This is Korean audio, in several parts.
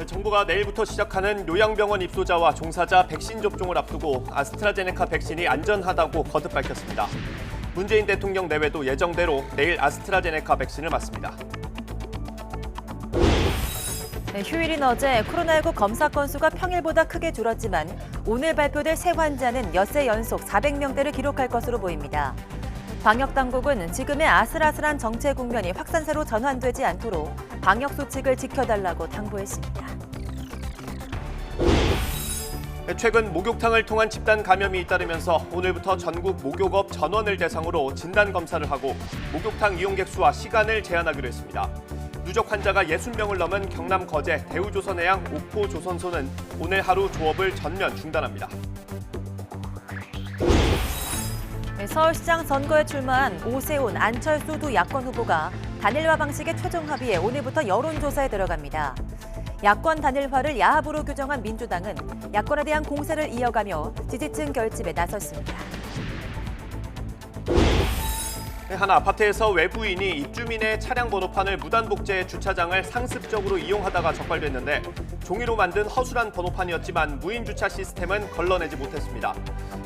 정부가 내일부터 시작하는 요양병원 입소자와 종사자 백신 접종을 앞두고 아스트라제네카 백신이 안전하다고 거듭 밝혔습니다. 문재인 대통령 내외도 예정대로 내일 아스트라제네카 백신을 맞습니다. 휴일인 어제 코로나19 검사 건수가 평일보다 크게 줄었지만 오늘 발표될 새 환자는 엿새 연속 400명대를 기록할 것으로 보입니다. 방역당국은 지금의 아슬아슬한 정체 국면이 확산세로 전환되지 않도록 방역수칙을 지켜달라고 당부했습니다. 최근 목욕탕을 통한 집단 감염이 잇따르면서 오늘부터 전국 목욕업 전원을 대상으로 진단검사를 하고 목욕탕 이용객 수와 시간을 제한하기로 했습니다. 누적 환자가 60명을 넘은 경남 거제, 대우조선해양, 옥포조선소는 오늘 하루 조업을 전면 중단합니다. 서울시장 선거에 출마한 오세훈, 안철수 두 야권 후보가 단일화 방식의 최종 합의에 오늘부터 여론조사에 들어갑니다. 야권 단일화를 야합으로 규정한 민주당은 야권에 대한 공세를 이어가며 지지층 결집에 나섰습니다. 한 아파트에서 외부인이 입주민의 차량 번호판을 무단 복제해 주차장을 상습적으로 이용하다가 적발됐는데 종이로 만든 허술한 번호판이었지만 무인 주차 시스템은 걸러내지 못했습니다.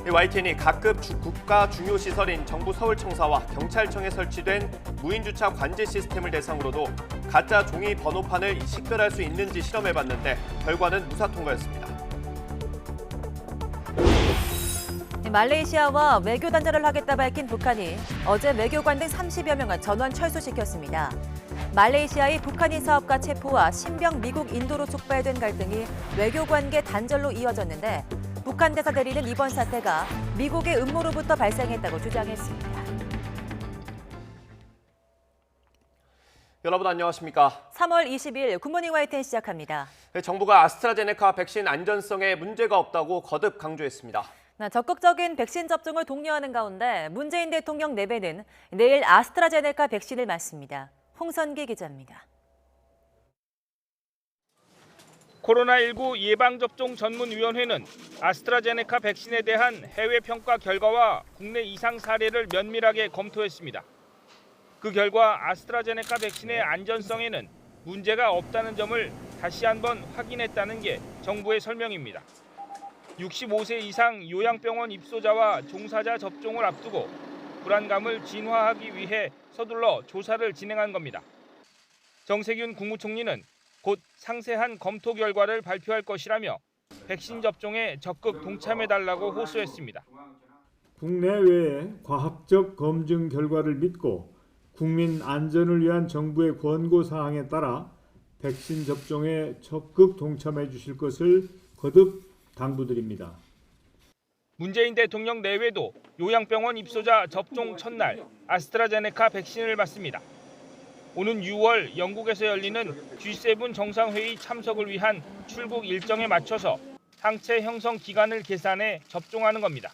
YTN이 각급 국가 중요 시설인 정부 서울청사와 경찰청에 설치된 무인 주차 관제 시스템을 대상으로도 가짜 종이 번호판을 식별할 수 있는지 실험해봤는데 결과는 무사 통과였습니다. 말레이시아와 외교 단절을 하겠다 밝힌 북한이 어제 외교관 등 30여 명을 전원 철수시켰습니다. 말레이시아의 북한인 사업가 체포와 신병 미국 인도로 촉발된 갈등이 외교관계 단절로 이어졌는데 북한 대사 대리는 이번 사태가 미국의 음모로부터 발생했다고 주장했습니다. 여러분 안녕하십니까? 3월 20일 굿모닝 YTN 시작합니다. 정부가 아스트라제네카 백신 안전성에 문제가 없다고 거듭 강조했습니다. 적극적인 백신 접종을 독려하는 가운데 문재인 대통령 내외는 내일 아스트라제네카 백신을 맞습니다. 홍선기 기자입니다. 코로나19 예방접종전문위원회는 아스트라제네카 백신에 대한 해외 평가 결과와 국내 이상 사례를 면밀하게 검토했습니다. 그 결과 아스트라제네카 백신의 안전성에는 문제가 없다는 점을 다시 한번 확인했다는 게 정부의 설명입니다. 65세 이상 요양병원 입소자와 종사자 접종을 앞두고 불안감을 진화하기 위해 서둘러 조사를 진행한 겁니다. 정세균 국무총리는 곧 상세한 검토 결과를 발표할 것이라며 백신 접종에 적극 동참해달라고 호소했습니다. 국내외의 과학적 검증 결과를 믿고 국민 안전을 위한 정부의 권고 사항에 따라 백신 접종에 적극 동참해 주실 것을 거듭 당부드립니다. 문재인 대통령 내외도 요양병원 입소자 접종 첫날 아스트라제네카 백신을 맞습니다. 오는 6월 영국에서 열리는 G7 정상회의 참석을 위한 출국 일정에 맞춰서 항체 형성 기간을 계산해 접종하는 겁니다.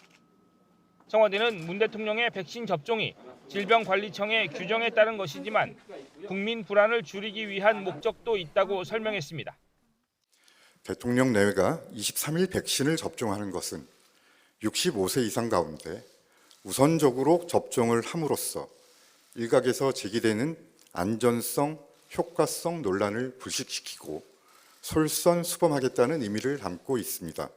청와대는 문 대통령의 백신 접종이 질병관리청의 규정에 따른 것이지만 국민 불안을 줄이기 위한 목적도 있다고 설명했습니다. 대통령 내외가 23일 백신을 접종하는 것은 65세 이상 가운데 우선적으로 접종을 함으로써 일각에서 제기되는 안전성, 효과성 논란을 불식시키고 솔선수범하겠다는 의미를 담고 있습니다.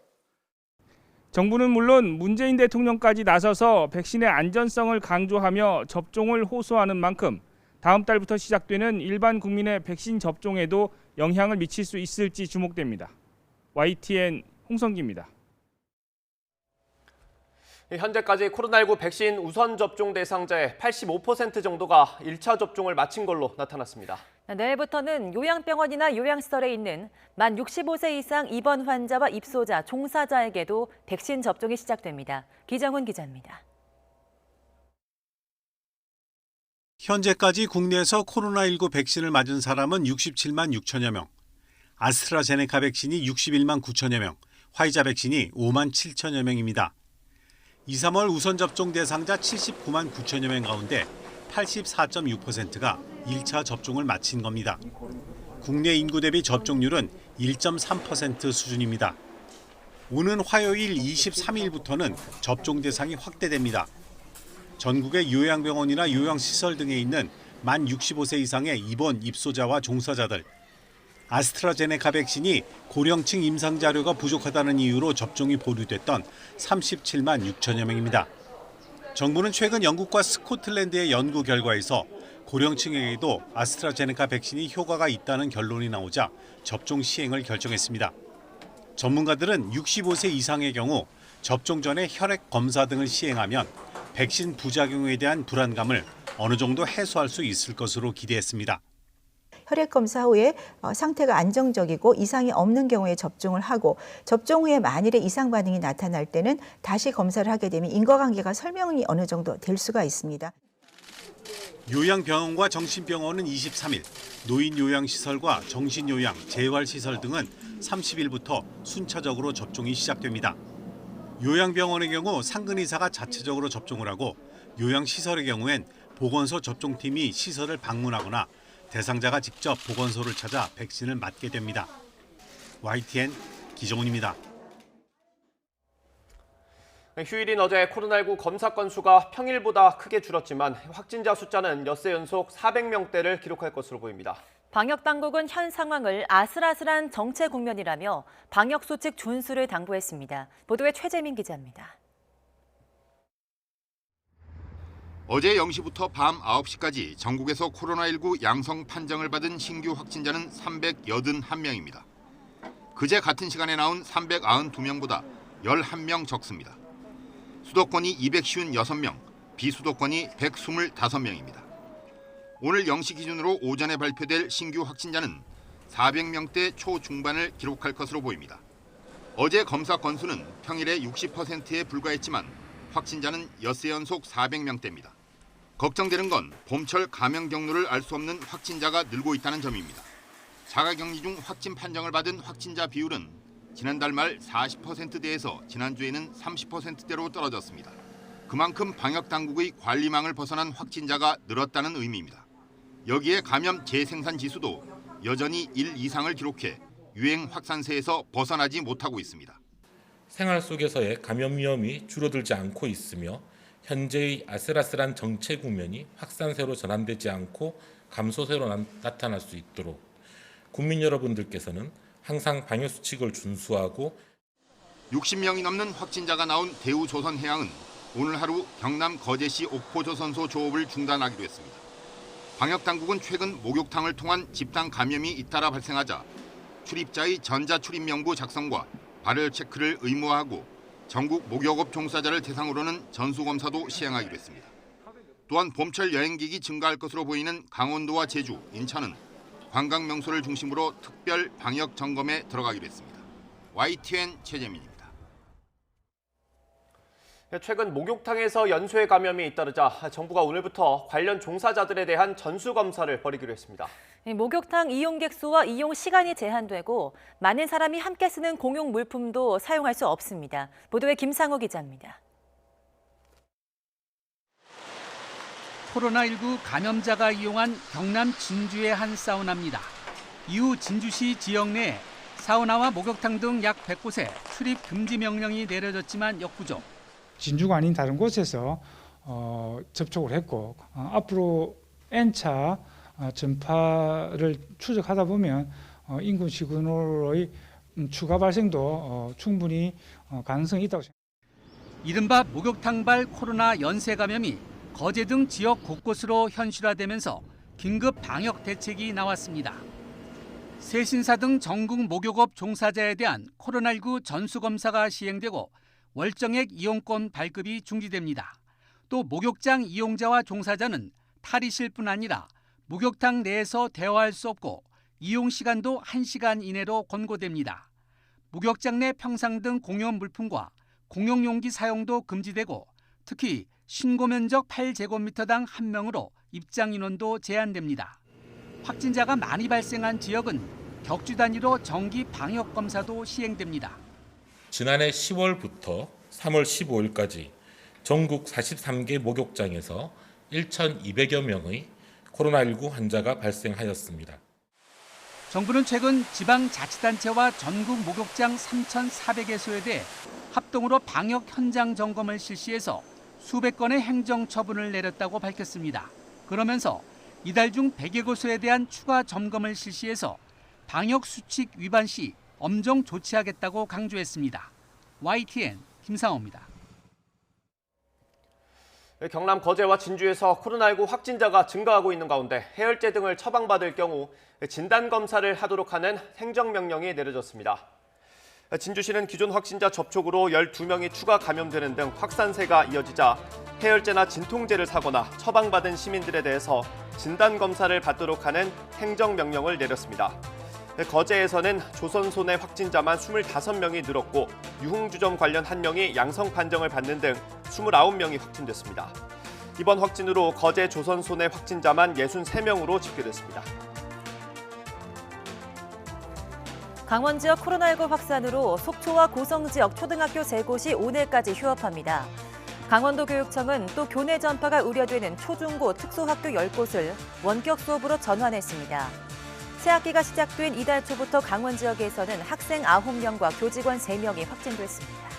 정부는 물론 문재인 대통령까지 나서서 백신의 안전성을 강조하며 접종을 호소하는 만큼 다음 달부터 시작되는 일반 국민의 백신 접종에도 영향을 미칠 수 있을지 주목됩니다. YTN 홍성기입니다. 현재까지 코로나19 백신 우선 접종 대상자의 85% 정도가 1차 접종을 마친 걸로 나타났습니다. 내일부터는 요양병원이나 요양시설에 있는 만 65세 이상 입원 환자와 입소자, 종사자에게도 백신 접종이 시작됩니다. 기정훈 기자입니다. 현재까지 국내에서 코로나19 백신을 맞은 사람은 67만 6천여 명, 아스트라제네카 백신이 61만 9천여 명, 화이자 백신이 5만 7천여 명입니다. 2, 3월 우선 접종 대상자 79만 9천여 명 가운데 84.6%가 1차 접종을 마친 겁니다. 국내 인구 대비 접종률은 1.3% 수준입니다. 오는 화요일 23일부터는 접종 대상이 확대됩니다. 전국의 요양병원이나 요양시설 등에 있는 만 65세 이상의 입원 입소자와 종사자들, 아스트라제네카 백신이 고령층 임상 자료가 부족하다는 이유로 접종이 보류됐던 37만 6천여 명입니다. 정부는 최근 영국과 스코틀랜드의 연구 결과에서 고령층에게도 아스트라제네카 백신이 효과가 있다는 결론이 나오자 접종 시행을 결정했습니다. 전문가들은 65세 이상의 경우 접종 전에 혈액 검사 등을 시행하면 백신 부작용에 대한 불안감을 어느 정도 해소할 수 있을 것으로 기대했습니다. 혈액 검사 후에 상태가 안정적이고 이상이 없는 경우에 접종을 하고 접종 후에 만일에 이상 반응이 나타날 때는 다시 검사를 하게 되면 인과관계가 설명이 어느 정도 될 수가 있습니다. 요양병원과 정신병원은 23일, 노인요양시설과 정신요양, 재활시설 등은 30일부터 순차적으로 접종이 시작됩니다. 요양병원의 경우 상근의사가 자체적으로 접종을 하고 요양시설의 경우엔 보건소 접종팀이 시설을 방문하거나 대상자가 직접 보건소를 찾아 백신을 맞게 됩니다. YTN 기정훈입니다. 휴일인 어제 코로나19 검사 건수가 평일보다 크게 줄었지만 확진자 숫자는 엿새 연속 400명대를 기록할 것으로 보입니다. 방역당국은 현 상황을 아슬아슬한 정체 국면이라며 방역수칙 준수를 당부했습니다. 보도에 최재민 기자입니다. 어제 0시부터 밤 9시까지 전국에서 코로나19 양성 판정을 받은 신규 확진자는 381명입니다. 그제 같은 시간에 나온 392명보다 11명 적습니다. 수도권이 256명, 비수도권이 125명입니다. 오늘 0시 기준으로 오전에 발표될 신규 확진자는 400명대 초중반을 기록할 것으로 보입니다. 어제 검사 건수는 평일의 60%에 불과했지만 확진자는 엿새 연속 400명대입니다. 걱정되는 건 봄철 감염 경로를 알 수 없는 확진자가 늘고 있다는 점입니다. 자가격리 중 확진 판정을 받은 확진자 비율은 지난달 말 40%대에서 지난주에는 30%대로 떨어졌습니다. 그만큼 방역당국의 관리망을 벗어난 확진자가 늘었다는 의미입니다. 여기에 감염 재생산 지수도 여전히 1 이상을 기록해 유행 확산세에서 벗어나지 못하고 있습니다. 생활 속에서의 감염 위험이 줄어들지 않고 있으며 현재의 아슬아슬한 정체 국면이 확산세로 전환되지 않고 감소세로 나타날 수 있도록 국민 여러분들께서는 항상 방역수칙을 준수하고 60명이 넘는 확진자가 나온 대우조선해양은 오늘 하루 경남 거제시 옥포조선소 조업을 중단하기로 했습니다. 방역당국은 최근 목욕탕을 통한 집단 감염이 잇따라 발생하자 출입자의 전자출입명부 작성과 발열 체크를 의무화하고 전국 목욕업 종사자를 대상으로는 전수검사도 시행하기로 했습니다. 또한 봄철 여행객이 증가할 것으로 보이는 강원도와 제주, 인천은 관광 명소를 중심으로 특별 방역 점검에 들어가기로 했습니다. YTN 최재민입니다. 최근 목욕탕에서 연쇄 감염이 잇따르자 정부가 오늘부터 관련 종사자들에 대한 전수검사를 벌이기로 했습니다. 목욕탕 이용객 수와 이용 시간이 제한되고 많은 사람이 함께 쓰는 공용 물품도 사용할 수 없습니다. 보도에 김상호 기자입니다. 코로나19 감염자가 이용한 경남 진주의 한 사우나입니다. 이후 진주시 지역 내 사우나와 목욕탕 등 약 100곳에 출입 금지 명령이 내려졌지만 역부족. 진주가 아닌 다른 곳에서 접촉을 했고 앞으로 N차 전파를 추적하다 보면 인근 시군으로의 추가 발생도 충분히 가능성이 있다고 생각합니다. 이른바 목욕탕발 코로나 연쇄 감염이 거제 등 지역 곳곳으로 현실화되면서 긴급 방역 대책이 나왔습니다. 세신사 등 전국 목욕업 종사자에 대한 코로나19 전수검사가 시행되고 월정액 이용권 발급이 중지됩니다. 또 목욕장 이용자와 종사자는 탈의실 뿐 아니라 목욕탕 내에서 대화할 수 없고 이용 시간도 1시간 이내로 권고됩니다. 목욕장 내 평상 등 공용 물품과 공용 용기 사용도 금지되고 특히 신고 면적 8제곱미터당 1명으로 입장 인원도 제한됩니다. 확진자가 많이 발생한 지역은 격주 단위로 정기 방역 검사도 시행됩니다. 지난해 10월부터 3월 15일까지 전국 43개 목욕장에서 1,200여 명의 코로나19 환자가 발생하였습니다. 정부는 최근 지방자치단체와 전국 목욕장 3,400개소에 대해 합동으로 방역 현장 점검을 실시해서 수백 건의 행정 처분을 내렸다고 밝혔습니다. 그러면서 이달 중 100여 곳에 대한 추가 점검을 실시해서 방역 수칙 위반 시 엄정 조치하겠다고 강조했습니다. YTN 김상호입니다. 경남 거제와 진주에서 코로나19 확진자가 증가하고 있는 가운데 해열제 등을 처방받을 경우 진단검사를 하도록 하는 행정명령이 내려졌습니다. 진주시는 기존 확진자 접촉으로 12명이 추가 감염되는 등 확산세가 이어지자 해열제나 진통제를 사거나 처방받은 시민들에 대해서 진단검사를 받도록 하는 행정명령을 내렸습니다. 거제에서는 조선소내 확진자만 25명이 늘었고 유흥주점 관련 1명이 양성 판정을 받는 등 29명이 확진됐습니다. 이번 확진으로 거제 조선소내 확진자만 63명으로 집계됐습니다. 강원 지역 코로나19 확산으로 속초와 고성 지역 초등학교 3곳이 오늘까지 휴업합니다. 강원도 교육청은 또 교내 전파가 우려되는 초중고 특수학교 10곳을 원격 수업으로 전환했습니다. 새학기가 시작된 이달 초부터 강원 지역에서는 학생 9명과 교직원 3명이 확진됐습니다.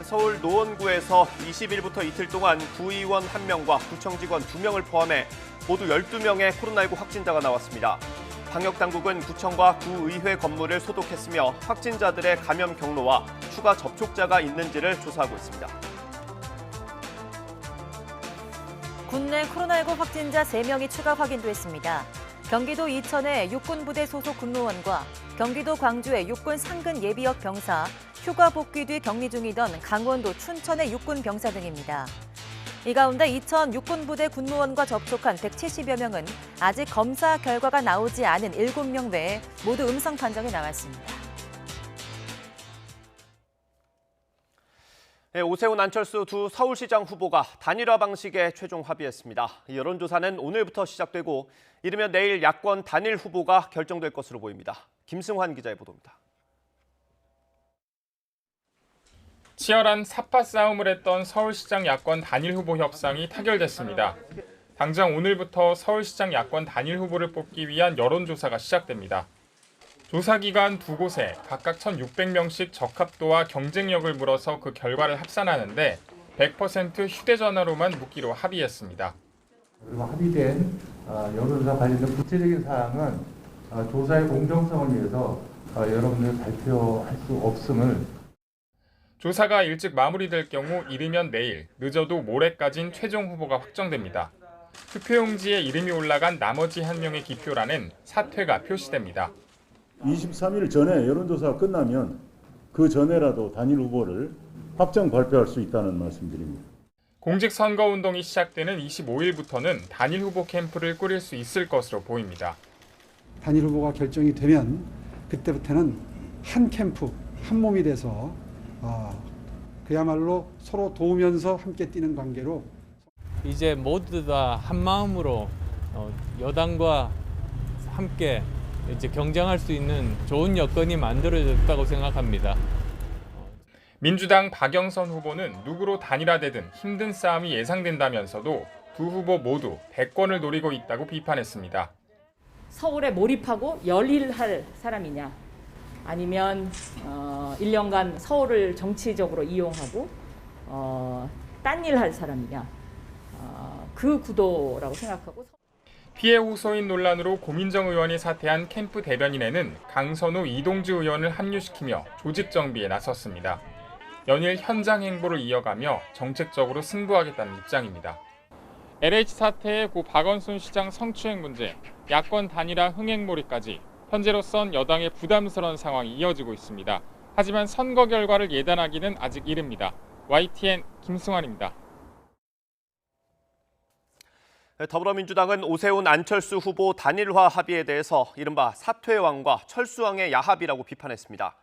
서울 노원구에서 20일부터 이틀 동안 구의원 1명과 구청 직원 2명을 포함해 모두 12명의 코로나19 확진자가 나왔습니다. 방역당국은 구청과 구의회 건물을 소독했으며 확진자들의 감염 경로와 추가 접촉자가 있는지를 조사하고 있습니다. 국내 코로나19 확진자 3명이 추가 확인됐습니다. 경기도 이천의 육군부대 소속 군무원과 경기도 광주의 육군 상근 예비역 병사, 휴가 복귀 뒤 격리 중이던 강원도 춘천의 육군 병사 등입니다. 이 가운데 이천 육군부대 군무원과 접촉한 170여 명은 아직 검사 결과가 나오지 않은 7명 외에 모두 음성 판정이 나왔습니다. 오세훈, 안철수 두 서울시장 후보가 단일화 방식에 최종 합의했습니다. 여론조사는 오늘부터 시작되고 이르면 내일 야권 단일 후보가 결정될 것으로 보입니다. 김승환 기자의 보도입니다. 치열한 삿바 싸움을 했던 서울시장 야권 단일 후보 협상이 타결됐습니다. 당장 오늘부터 서울시장 야권 단일 후보를 뽑기 위한 여론조사가 시작됩니다. 조사기관 2곳에 각각 1,600명씩 적합도와 경쟁력을 물어서 그 결과를 합산하는데 100% 휴대전화로만 묻기로 합의했습니다. 그리고 합의된 여론조사 관련된 구체적인 사항은 조사의 공정성을 위해서 여러분들 발표할 수 없음을. 조사가 일찍 마무리될 경우 이르면 내일, 늦어도 모레까진 최종 후보가 확정됩니다. 투표용지에 이름이 올라간 나머지 1명의 기표란엔 사퇴가 표시됩니다. 23일 전에 여론조사가 끝나면 그 전에라도 단일 후보를 확정 발표할 수 있다는 말씀드립니다. 공직선거운동이 시작되는 25일부터는 단일 후보 캠프를 꾸릴 수 있을 것으로 보입니다. 단일 후보가 결정이 되면 그때부터는 한 캠프, 한 몸이 돼서 그야말로 서로 도우면서 함께 뛰는 관계로 이제 모두 다 한 마음으로 여당과 함께 이제 경쟁할 수 있는 좋은 여건이 만들어졌다고 생각합니다. 민주당 박영선 후보는 누구로 단일화되든 힘든 싸움이 예상된다면서도 두 후보 모두 대권을 노리고 있다고 비판했습니다. 서울에 몰입하고 열일할 사람이냐, 아니면 1년간 서울을 정치적으로 이용하고 딴일할 사람이냐, 그 구도라고 생각하고. 피해 호소인 논란으로 고민정 의원이 사퇴한 캠프 대변인에는 강선우, 이동주 의원을 합류시키며 조직 정비에 나섰습니다. 연일 현장 행보를 이어가며 정책적으로 승부하겠다는 입장입니다. LH 사태의 고 박원순 시장 성추행 문제, 야권 단일화 흥행몰이까지 현재로선 여당의 부담스러운 상황이 이어지고 있습니다. 하지만 선거 결과를 예단하기는 아직 이릅니다. YTN 김승환입니다. 더불어민주당은 오세훈, 안철수 후보 단일화 합의에 대해서 이른바 사퇴왕과 철수왕의 야합이라고 비판했습니다.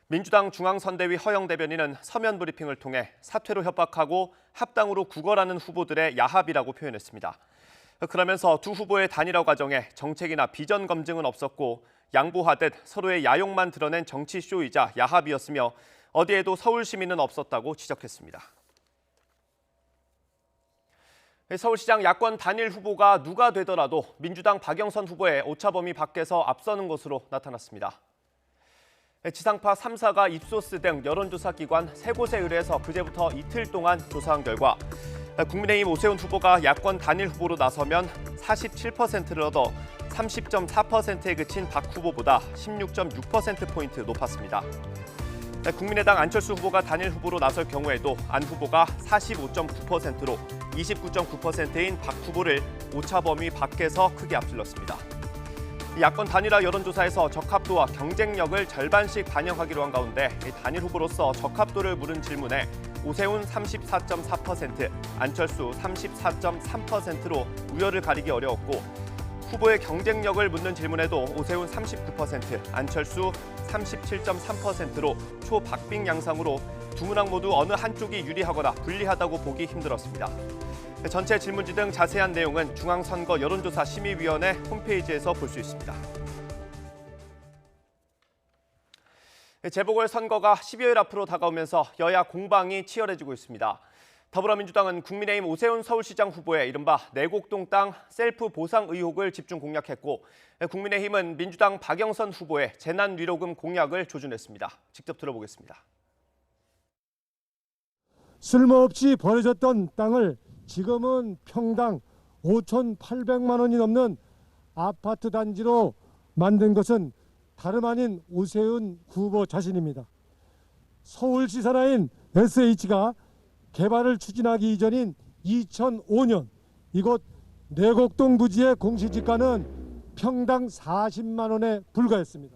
민주당 중앙선대위 허영 대변인은 서면 브리핑을 통해 사퇴로 협박하고 합당으로 구걸하는 후보들의 야합이라고 표현했습니다. 그러면서 두 후보의 단일화 과정에 정책이나 비전 검증은 없었고 양보하듯 서로의 야욕만 드러낸 정치 쇼이자 야합이었으며 어디에도 서울 시민은 없었다고 지적했습니다. 서울시장 야권 단일 후보가 누가 되더라도 민주당 박영선 후보의 오차범위 밖에서 앞서는 것으로 나타났습니다. 지상파 3사가 입소스 등 여론조사 기관 3곳에 의뢰해서 그제부터 이틀 동안 조사한 결과 국민의힘 오세훈 후보가 야권 단일 후보로 나서면 47%를 얻어 30.4%에 그친 박 후보보다 16.6%포인트 높았습니다. 국민의당 안철수 후보가 단일 후보로 나설 경우에도 안 후보가 45.9%로 29.9%인 박 후보를 오차 범위 밖에서 크게 앞질렀습니다. 야권 단일화 여론조사에서 적합도와 경쟁력을 절반씩 반영하기로 한 가운데 단일 후보로서 적합도를 물은 질문에 오세훈 34.4%, 안철수 34.3%로 우열을 가리기 어려웠고 후보의 경쟁력을 묻는 질문에도 오세훈 39%, 안철수 37.3%로 초박빙 양상으로 두 문항 모두 어느 한쪽이 유리하거나 불리하다고 보기 힘들었습니다. 전체 질문지 등 자세한 내용은 중앙선거 여론조사 심의위원회 홈페이지에서 볼 수 있습니다. 재보궐선거가 12일 앞으로 다가오면서 여야 공방이 치열해지고 있습니다. 더불어민주당은 국민의힘 오세훈 서울시장 후보의 이른바 내곡동 땅 셀프 보상 의혹을 집중 공략했고 국민의힘은 민주당 박영선 후보의 재난위로금 공약을 조준했습니다. 직접 들어보겠습니다. 쓸모없이 버려졌던 땅을 지금은 평당 5,800만 원이 넘는 아파트 단지로 만든 것은 다름 아닌 오세훈 후보 자신입니다. 서울시 산하인 SH가 개발을 추진하기 이전인 2005년 이곳 내곡동 부지의 공시지가는 평당 40만 원에 불과했습니다.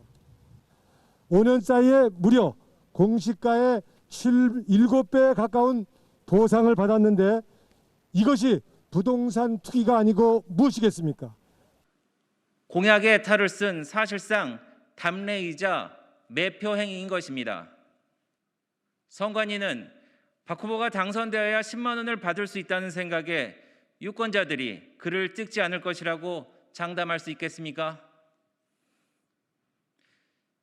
5년 사이에 무려 공시가의 7배에 가까운 보상을 받았는데 이것이 부동산 투기가 아니고 무엇이겠습니까? 공약의 탈을 쓴 사실상 담례이자 매표 행위인 것입니다. 선관위는 박 후보가 당선되어야 10만 원을 받을 수 있다는 생각에 유권자들이 그를 찍지 않을 것이라고 장담할 수 있겠습니까?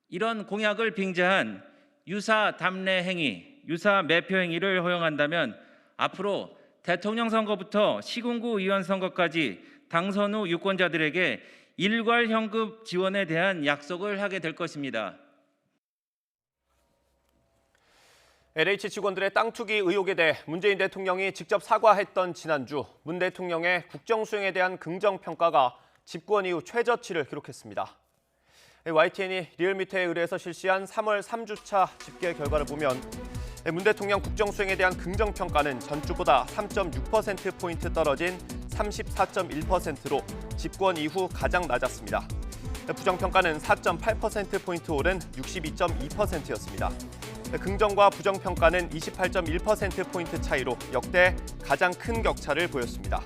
이런 공약을 빙자한 유사 담례 행위, 유사 매표 행위를 허용한다면 앞으로 대통령 선거부터 시군구 의원 선거까지 당선 후 유권자들에게 일괄 현금 지원에 대한 약속을 하게 될 것입니다. LH 직원들의 땅 투기 의혹에 대해 문재인 대통령이 직접 사과했던 지난주 문 대통령의 국정 수행에 대한 긍정 평가가 집권 이후 최저치를 기록했습니다. YTN이 리얼미터에 의뢰해서 실시한 3월 3주차 집계 결과를 보면 문 대통령 국정 수행에 대한 긍정 평가는 전주보다 3.6%포인트 떨어진 34.1%로 집권 이후 가장 낮았습니다. 부정 평가는 4.8%포인트 오른 62.2%였습니다. 긍정과 부정 평가는 28.1%포인트 차이로 역대 가장 큰 격차를 보였습니다.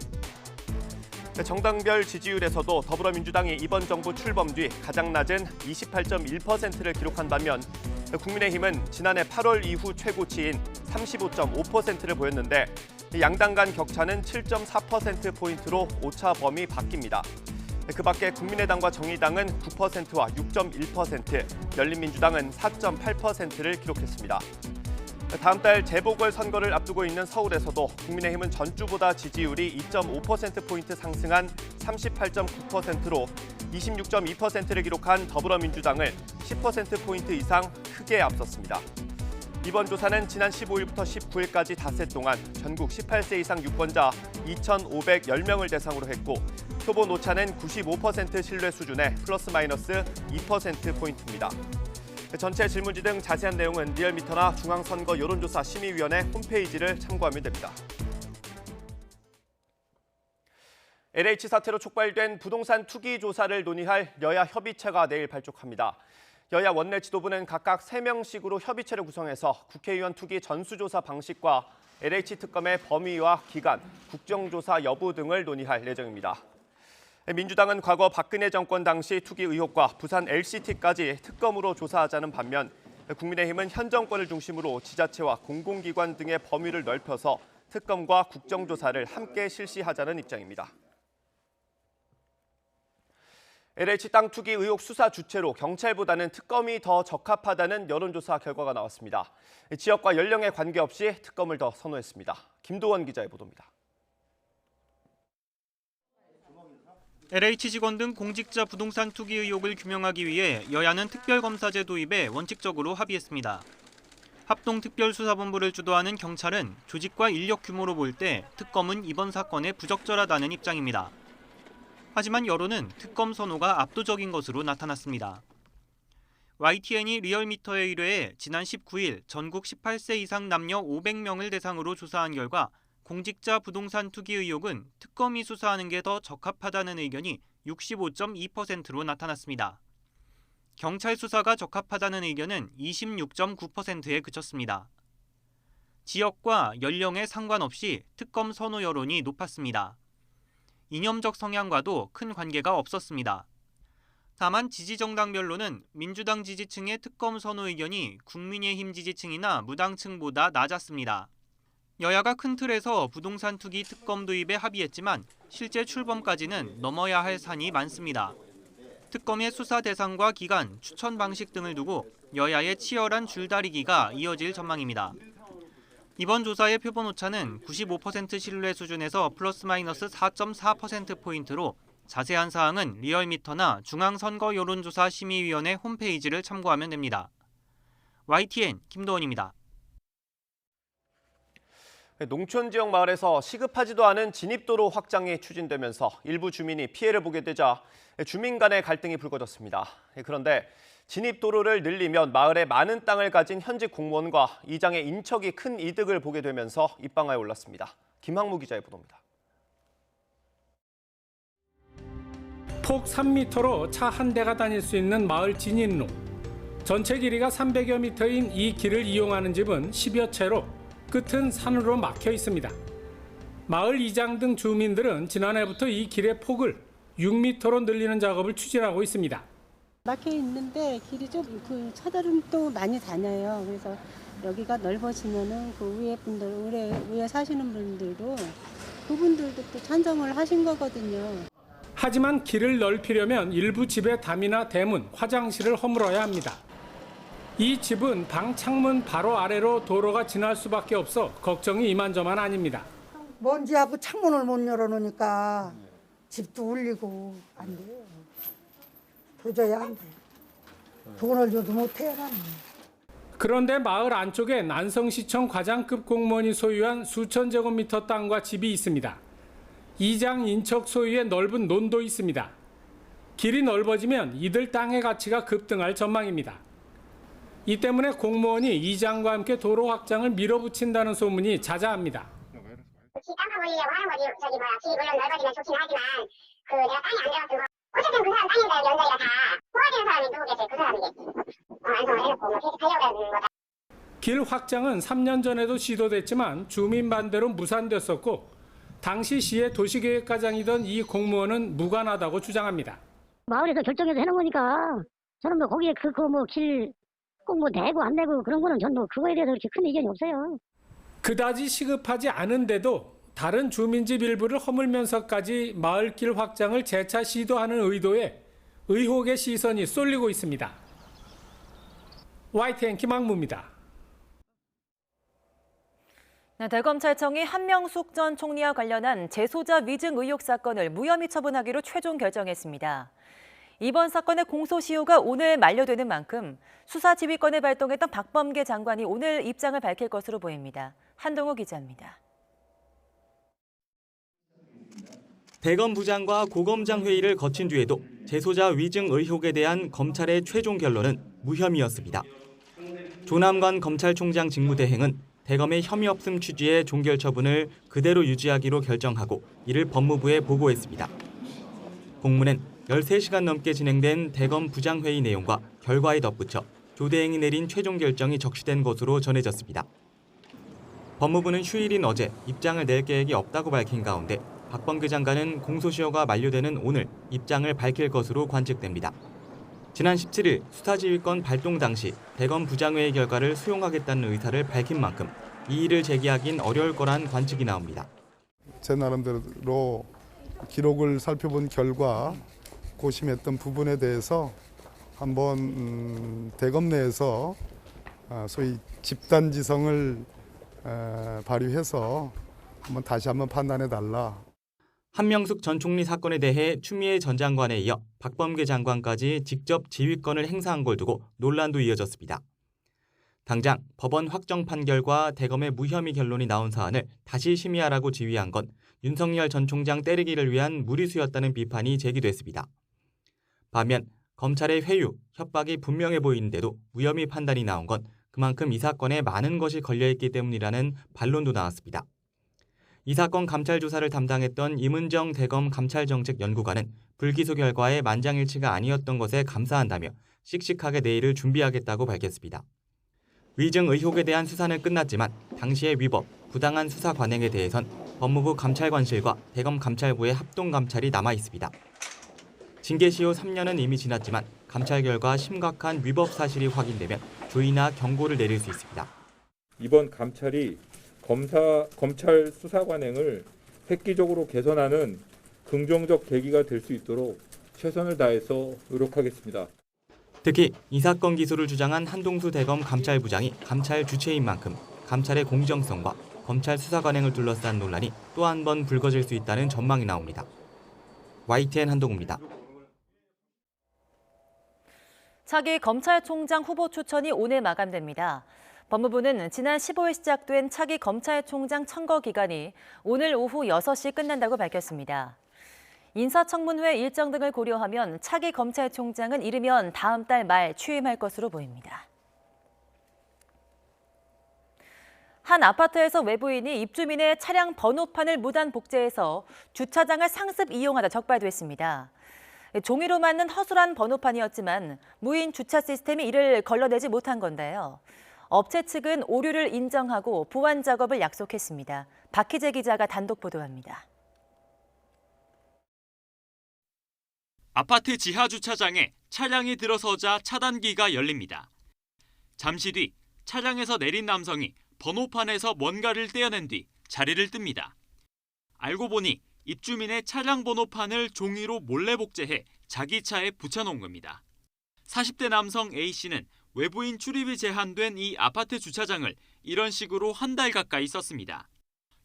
정당별 지지율에서도 더불어민주당이 이번 정부 출범 뒤 가장 낮은 28.1%를 기록한 반면 국민의힘은 지난해 8월 이후 최고치인 35.5%를 보였는데 양당 간 격차는 7.4%포인트로 오차 범위 바뀝니다. 그 밖에 국민의당과 정의당은 9%와 6.1%, 열린민주당은 4.8%를 기록했습니다. 다음 달 재보궐선거를 앞두고 있는 서울에서도 국민의힘은 전주보다 지지율이 2.5%포인트 상승한 38.9%로 26.2%를 기록한 더불어민주당을 10%포인트 이상 크게 앞섰습니다. 이번 조사는 지난 15일부터 19일까지 닷새 동안 전국 18세 이상 유권자 2,510명을 대상으로 했고 표본 오차는 95% 신뢰 수준의 플러스 마이너스 2%포인트입니다. 전체 질문지 등 자세한 내용은 리얼미터나 중앙선거 여론조사 심의위원회 홈페이지를 참고하면 됩니다. LH 사태로 촉발된 부동산 투기 조사를 논의할 여야 협의체가 내일 발족합니다. 여야 원내 지도부는 각각 3명씩으로 협의체를 구성해서 국회의원 투기 전수조사 방식과 LH 특검의 범위와 기간, 국정조사 여부 등을 논의할 예정입니다. 민주당은 과거 박근혜 정권 당시 투기 의혹과 부산 LCT까지 특검으로 조사하자는 반면 국민의힘은 현 정권을 중심으로 지자체와 공공기관 등의 범위를 넓혀서 특검과 국정조사를 함께 실시하자는 입장입니다. LH 땅 투기 의혹 수사 주체로 경찰보다는 특검이 더 적합하다는 여론조사 결과가 나왔습니다. 지역과 연령에 관계없이 특검을 더 선호했습니다. 김도원 기자의 보도입니다. LH 직원 등 공직자 부동산 투기 의혹을 규명하기 위해 여야는 특별검사제 도입에 원칙적으로 합의했습니다. 합동특별수사본부를 주도하는 경찰은 조직과 인력 규모로 볼 때 특검은 이번 사건에 부적절하다는 입장입니다. 하지만 여론은 특검 선호가 압도적인 것으로 나타났습니다. YTN이 리얼미터에 의뢰해 지난 19일 전국 18세 이상 남녀 500명을 대상으로 조사한 결과 공직자 부동산 투기 의혹은 특검이 수사하는 게 더 적합하다는 의견이 65.2%로 나타났습니다. 경찰 수사가 적합하다는 의견은 26.9%에 그쳤습니다. 지역과 연령에 상관없이 특검 선호 여론이 높았습니다. 이념적 성향과도 큰 관계가 없었습니다. 다만 지지정당별로는 민주당 지지층의 특검 선호 의견이 국민의힘 지지층이나 무당층보다 낮았습니다. 여야가 큰 틀에서 부동산 투기 특검 도입에 합의했지만 실제 출범까지는 넘어야 할 산이 많습니다. 특검의 수사 대상과 기간, 추천 방식 등을 두고 여야의 치열한 줄다리기가 이어질 전망입니다. 이번 조사의 표본 오차는 95% 신뢰 수준에서 플러스 마이너스 4.4%포인트로 자세한 사항은 리얼미터나 중앙선거여론조사 심의위원회 홈페이지를 참고하면 됩니다. YTN 김도원입니다. 농촌 지역 마을에서 시급하지도 않은 진입도로 확장이 추진되면서 일부 주민이 피해를 보게 되자 주민 간의 갈등이 불거졌습니다. 그런데 진입도로를 늘리면 마을에 많은 땅을 가진 현직 공무원과 이장의 인척이 큰 이득을 보게 되면서 입방아에 올랐습니다. 김학무 기자의 보도입니다. 폭 3m로 차 한 대가 다닐 수 있는 마을 진입로. 전체 길이가 300여 미터인 이 길을 이용하는 집은 10여 채로 끝은 산으로 막혀 있습니다. 마을 이장 등 주민들은 지난해부터 이 길의 폭을 6m로 늘리는 작업을 추진하고 있습니다. 막혀 있는데 길이 좀 차들은 또 많이 다녀요. 그래서 여기가 넓어지면은 그 위에 분들, 위에 사시는 분들도 그분들도 또 찬성을 하신 거거든요. 하지만 길을 넓히려면 일부 집의 담이나 대문, 화장실을 허물어야 합니다. 이 집은 방 창문 바로 아래로 도로가 지날 수밖에 없어 걱정이 이만저만 아닙니다. 먼지하고 창문을 못 열어놓으니까 집도 울리고 안 돼요. 도저히 안 돼. 돈을 줘도 못해요. 나는. 그런데 마을 안쪽에 난성시청 과장급 공무원이 소유한 수천 제곱미터 땅과 집이 있습니다. 이장 인척 소유의 넓은 논도 있습니다. 길이 넓어지면 이들 땅의 가치가 급등할 전망입니다. 이 때문에 공무원이 이장과 함께 도로 확장을 밀어붙인다는 소문이 자자합니다. 땅파 벌리려고 하는 거지. 길이 물론 넓어지면 좋긴 하지만 내가 땅이 안 들어갔던 거 어쨌든 그 사람 땅인데 면적이라 다 뽑아주는 사람이 누구겠어요? 그 사람이겠지. 완성을 해놓고 계속 하려고 하는 거다. 길 확장은 3년 전에도 시도됐지만 주민 반대로 무산됐었고 당시 시의 도시계획과장이던 이 공무원은 무관하다고 주장합니다. 마을에서 결정해서 해놓은 거니까 저는 뭐 거기에 길 꼭 뭐 내고 안 내고 그런 거는 전 뭐 그거에 대해서 그렇게 큰 의견이 없어요. 그다지 시급하지 않은데도 다른 주민집 일부를 허물면서까지 마을길 확장을 재차 시도하는 의도에 의혹의 시선이 쏠리고 있습니다. YTN 김학무입니다. 대검찰청이 한명숙 전 총리와 관련한 재소자 위증 의혹 사건을 무혐의 처분하기로 최종 결정했습니다. 이번 사건의 공소시효가 오늘 만료되는 만큼 수사 지휘권을 발동했던 박범계 장관이 오늘 입장을 밝힐 것으로 보입니다. 한동호 기자입니다. 대검 부장과 고검장 회의를 거친 뒤에도 재소자 위증 의혹에 대한 검찰의 최종 결론은 무혐의였습니다. 조남관 검찰총장 직무대행은 대검의 혐의 없음 취지의 종결 처분을 그대로 유지하기로 결정하고 이를 법무부에 보고했습니다. 공문엔 13시간 넘게 진행된 대검 부장회의 내용과 결과에 덧붙여 조대행이 내린 최종 결정이 적시된 것으로 전해졌습니다. 법무부는 휴일인 어제 입장을 낼 계획이 없다고 밝힌 가운데 박범계 장관은 공소시효가 만료되는 오늘 입장을 밝힐 것으로 관측됩니다. 지난 17일 수사지휘권 발동 당시 대검 부장회의 결과를 수용하겠다는 의사를 밝힌 만큼 이의를 제기하긴 어려울 거란 관측이 나옵니다. 제 나름대로 기록을 살펴본 결과 고심했던 부분에 대해서 한번 대검 내에서 소위 집단지성을 발휘해서 다시 한번 판단해달라. 한명숙 전 총리 사건에 대해 추미애 전 장관에 이어 박범계 장관까지 직접 지휘권을 행사한 걸 두고 논란도 이어졌습니다. 당장 법원 확정 판결과 대검의 무혐의 결론이 나온 사안을 다시 심의하라고 지휘한 건 윤석열 전 총장 때리기를 위한 무리수였다는 비판이 제기됐습니다. 반면 검찰의 회유, 협박이 분명해 보이는데도 무혐의 판단이 나온 건 그만큼 이 사건에 많은 것이 걸려있기 때문이라는 반론도 나왔습니다. 이 사건 감찰 조사를 담당했던 임은정 대검 감찰정책연구관은 불기소 결과에 만장일치가 아니었던 것에 감사한다며 씩씩하게 내일을 준비하겠다고 밝혔습니다. 위증 의혹에 대한 수사는 끝났지만 당시의 위법, 부당한 수사 관행에 대해선 법무부 감찰관실과 대검 감찰부의 합동 감찰이 남아 있습니다. 징계 시효 3년은 이미 지났지만 감찰 결과 심각한 위법 사실이 확인되면 조의나 경고를 내릴 수 있습니다. 이번 감찰이 검찰 수사 관행을 획기적으로 개선하는 긍정적 계기가 될 수 있도록 최선을 다해서 노력하겠습니다. 특히 이 사건 기소를 주장한 한동수 대검 감찰부장이 감찰 주체인 만큼 감찰의 공정성과 검찰 수사 관행을 둘러싼 논란이 또 한 번 불거질 수 있다는 전망이 나옵니다. YTN 한동우입니다. 차기 검찰총장 후보 추천이 오늘 마감됩니다. 법무부는 지난 15일 시작된 차기 검찰총장 선거 기간이 오늘 오후 6시 끝난다고 밝혔습니다. 인사청문회 일정 등을 고려하면 차기 검찰총장은 이르면 다음 달 말 취임할 것으로 보입니다. 한 아파트에서 외부인이 입주민의 차량 번호판을 무단 복제해서 주차장을 상습 이용하다 적발됐습니다. 종이로 만든 허술한 번호판이었지만 무인 주차 시스템이 이를 걸러내지 못한 건데요. 업체 측은 오류를 인정하고 보완 작업을 약속했습니다. 박희재 기자가 단독 보도합니다. 아파트 지하 주차장에 차량이 들어서자 차단기가 열립니다. 잠시 뒤 차량에서 내린 남성이 번호판에서 뭔가를 떼어낸 뒤 자리를 뜹니다. 알고 보니 입주민의 차량 번호판을 종이로 몰래 복제해 자기 차에 붙여놓은 겁니다. 40대 남성 A씨는 외부인 출입이 제한된 이 아파트 주차장을 이런 식으로 한 달 가까이 썼습니다.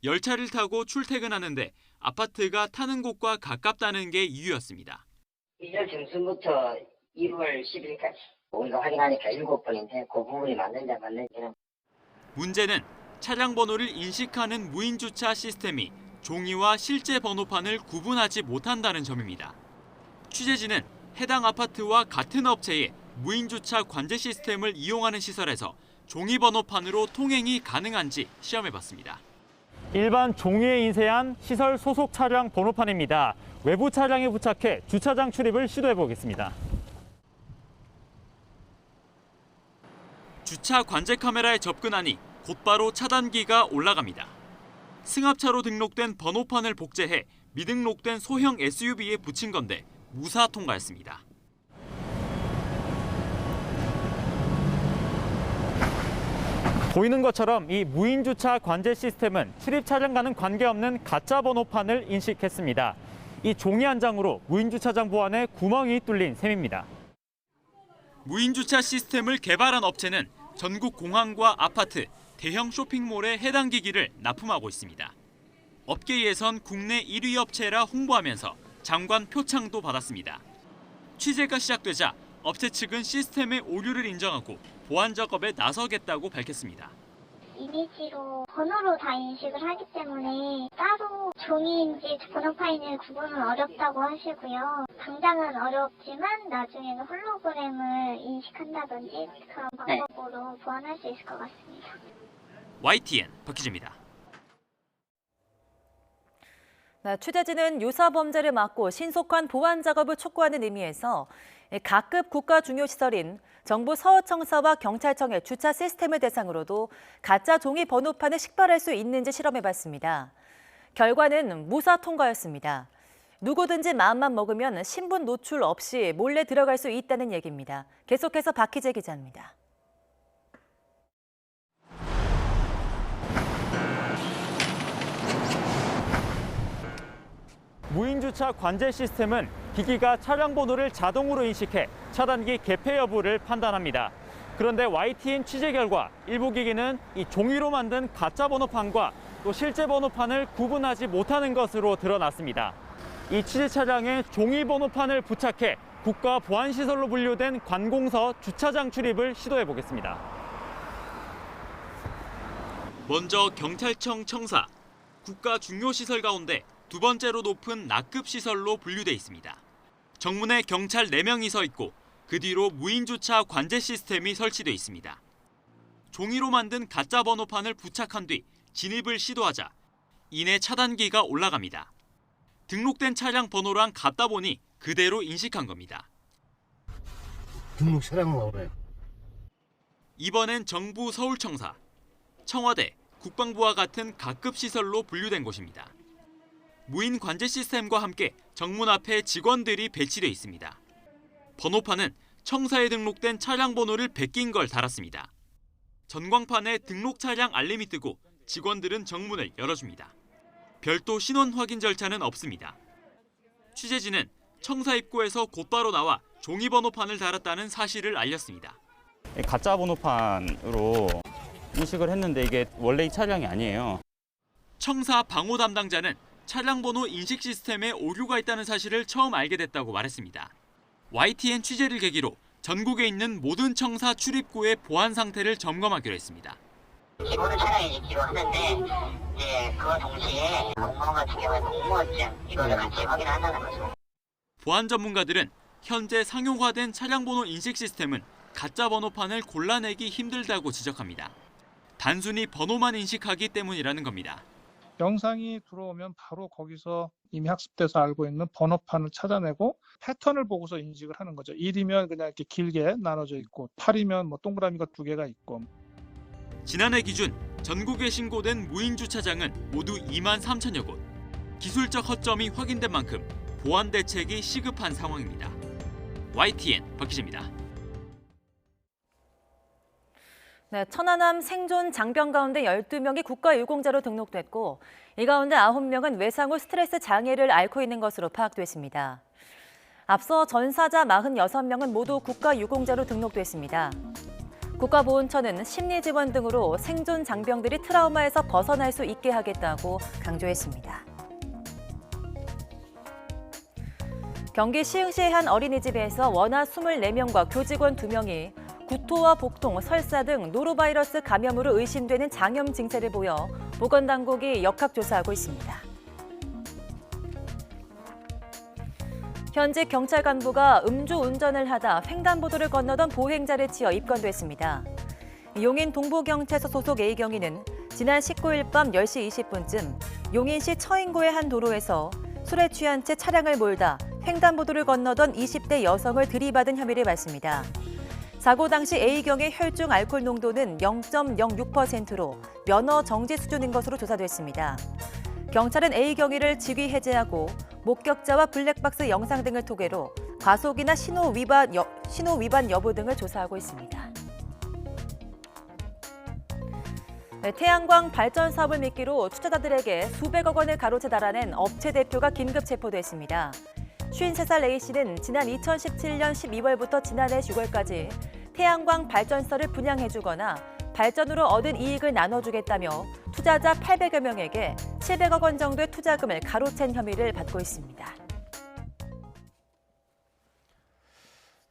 열차를 타고 출퇴근하는데 아파트가 타는 곳과 가깝다는 게 이유였습니다. 1월 중순부터 2월 10일까지 우리가 확인하니까 7번인데 그 부분이 맞는지 안 맞는지는. 문제는 차량 번호를 인식하는 무인 주차 시스템이 종이와 실제 번호판을 구분하지 못한다는 점입니다. 취재진은 해당 아파트와 같은 업체의 무인 주차 관제 시스템을 이용하는 시설에서 종이 번호판으로 통행이 가능한지 시험해봤습니다. 일반 종이에 인쇄한 시설 소속 차량 번호판입니다. 외부 차량에 부착해 주차장 출입을 시도해보겠습니다. 주차 관제 카메라에 접근하니 곧바로 차단기가 올라갑니다. 승합차로 등록된 번호판을 복제해 미등록된 소형 SUV에 붙인 건데 무사 통과했습니다. 보이는 것처럼 이 무인 주차 관제 시스템은 출입 차량과는 관계없는 가짜 번호판을 인식했습니다. 이 종이 한 장으로 무인 주차장 보안에 구멍이 뚫린 셈입니다. 무인 주차 시스템을 개발한 업체는 전국 공항과 아파트, 대형 쇼핑몰에 해당 기기를 납품하고 있습니다. 업계에선 국내 1위 업체라 홍보하면서 장관 표창도 받았습니다. 취재가 시작되자 업체 측은 시스템의 오류를 인정하고 보완 작업에 나서겠다고 밝혔습니다. 이미지로 번호로 다 인식을 하기 때문에 따로 종이인지 번호판인지 구분은 어렵다고 하시고요. 당장은 어렵지만 나중에는 홀로그램을 인식한다든지 그런 방법으로 보완할 수 있을 것 같습니다. YTN 박희재입니다. 취재진은 유사 범죄를 막고 신속한 보완 작업을 촉구하는 의미에서 각급 국가 중요 시설인 정부 서울청사와 경찰청의 주차 시스템을 대상으로도 가짜 종이 번호판을 식별할 수 있는지 실험해봤습니다. 결과는 무사 통과였습니다. 누구든지 마음만 먹으면 신분 노출 없이 몰래 들어갈 수 있다는 얘기입니다. 계속해서 박희재 기자입니다. 무인 주차 관제 시스템은 기기가 차량 번호를 자동으로 인식해 차단기 개폐 여부를 판단합니다. 그런데 YTN 취재 결과 일부 기기는 이 종이로 만든 가짜 번호판과 또 실제 번호판을 구분하지 못하는 것으로 드러났습니다. 이 취재 차량에 종이 번호판을 부착해 국가 보안 시설로 분류된 관공서 주차장 출입을 시도해 보겠습니다. 먼저 경찰청 청사. 국가 중요시설 가운데 두 번째로 높은 나급 시설로 분류돼 있습니다. 정문에 경찰 4명이 서 있고 그 뒤로 무인주차 관제 시스템이 설치돼 있습니다. 종이로 만든 가짜 번호판을 부착한 뒤 진입을 시도하자 이내 차단기가 올라갑니다. 등록된 차량 번호랑 같다 보니 그대로 인식한 겁니다. 등록 차량은 나오네요. 이번엔 정부 서울청사, 청와대, 국방부와 같은 각급 시설로 분류된 곳입니다. 무인 관제 시스템과 함께 정문 앞에 직원들이 배치돼 있습니다. 번호판은 청사에 등록된 차량 번호를 베낀 걸 달았습니다. 전광판에 등록 차량 알림이 뜨고 직원들은 정문을 열어줍니다. 별도 신원 확인 절차는 없습니다. 취재진은 청사 입구에서 곧바로 나와 종이 번호판을 달았다는 사실을 알렸습니다. 가짜 번호판으로 인식을 했는데 이게 원래 이 차량이 아니에요. 청사 방호 담당자는 차량 번호 인식 시스템에 오류가 있다는 사실을 처음 알게 됐다고 말했습니다. YTN 취재를 계기로 전국에 있는 모든 청사 출입구의 보안 상태를 점검하기로 했습니다. 모든 차량이 있기로 하는데 이제 그와 동시에 공무원 같은 경우에 공무원증 이거를 같이 확인한다는 거죠. 보안 전문가들은 현재 상용화된 차량 번호 인식 시스템은 가짜 번호판을 골라내기 힘들다고 지적합니다. 단순히 번호만 인식하기 때문이라는 겁니다. 영상이 들어오면 바로 거기서 이미 학습돼서 알고 있는 번호판을 찾아내고 패턴을 보고서 인식을 하는 거죠. 1이면 그냥 이렇게 길게 나눠져 있고 8이면 뭐 동그라미가 2개가 있고. 지난해 기준 전국에 신고된 무인 주차장은 모두 2만 3천여 곳. 기술적 허점이 확인된 만큼 보안 대책이 시급한 상황입니다. YTN 박희재입니다. 네, 천안함 생존 장병 가운데 12명이 국가유공자로 등록됐고 이 가운데 9명은 외상 후 스트레스 장애를 앓고 있는 것으로 파악됐습니다. 앞서 전사자 46명은 모두 국가유공자로 등록됐습니다. 국가보훈처는 심리지원 등으로 생존 장병들이 트라우마에서 벗어날 수 있게 하겠다고 강조했습니다. 경기 시흥시의 한 어린이집에서 원아 24명과 교직원 2명이 구토와 복통, 설사 등 노로바이러스 감염으로 의심되는 장염 증세를 보여 보건당국이 역학조사하고 있습니다. 현직 경찰 간부가 음주운전을 하다 횡단보도를 건너던 보행자를 치어 입건됐습니다. 용인 동부경찰서 소속 A경위는 지난 19일 밤 10시 20분쯤 용인시 처인구의 한 도로에서 술에 취한 채 차량을 몰다 횡단보도를 건너던 20대 여성을 들이받은 혐의를 받습니다. 사고 당시 A경의 혈중 알코올 농도는 0.06%로 면허 정지 수준인 것으로 조사됐습니다. 경찰은 A경위를 직위 해제하고 목격자와 블랙박스 영상 등을 토대로 과속이나 신호 위반 여부 등을 조사하고 있습니다. 네, 태양광 발전 사업을 미끼로 투자자들에게 수백억 원을 가로채 달아낸 업체 대표가 긴급 체포됐습니다. 53살 A씨는 지난 2017년 12월부터 지난해 6월까지 태양광 발전소를 분양해주거나 발전으로 얻은 이익을 나눠주겠다며 투자자 800여 명에게 700억 원 정도의 투자금을 가로챈 혐의를 받고 있습니다.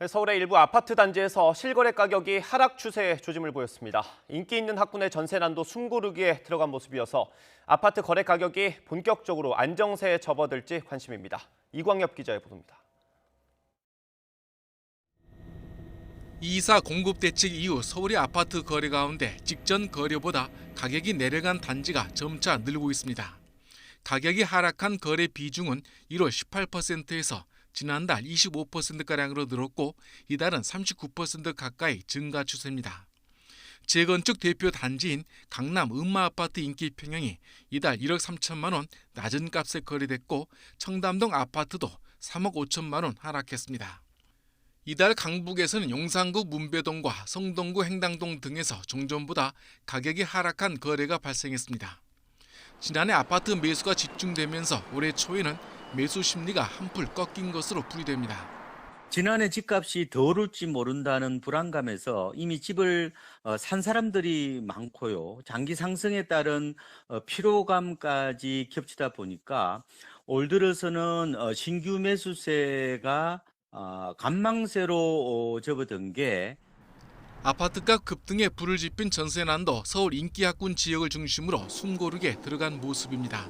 서울의 일부 아파트 단지에서 실거래 가격이 하락 추세에 조짐을 보였습니다. 인기 있는 학군의 전세난도 숨고르기에 들어간 모습이어서 아파트 거래 가격이 본격적으로 안정세에 접어들지 관심입니다. 이광엽 기자의 보도입니다. 2사 공급 대책 이후 서울의 아파트 거래 가운데 직전 거래보다 가격이 내려간 단지가 점차 늘고 있습니다. 가격이 하락한 거래 비중은 1월 18%에서 지난달 25%가량으로 늘었고 이달은 39% 가까이 증가 추세입니다. 재건축 대표 단지인 강남 음마아파트 인기 평형이 이달 1억 3천만 원 낮은 값에 거래됐고 청담동 아파트도 3억 5천만 원 하락했습니다. 이달 강북에서는 용산구 문배동과 성동구 행당동 등에서 종전보다 가격이 하락한 거래가 발생했습니다. 지난해 아파트 매수가 집중되면서 올해 초에는 매수 심리가 한풀 꺾인 것으로 풀이됩니다. 지난해 집값이 더 오를지 모른다는 불안감에서 이미 집을 산 사람들이 많고요. 장기 상승에 따른 피로감까지 겹치다 보니까 올 들어서는 신규 매수세가 관망세로 접어든 게 아파트값 급등에 불을 지핀 전세난도 서울 인기학군 지역을 중심으로 숨고르게 들어간 모습입니다.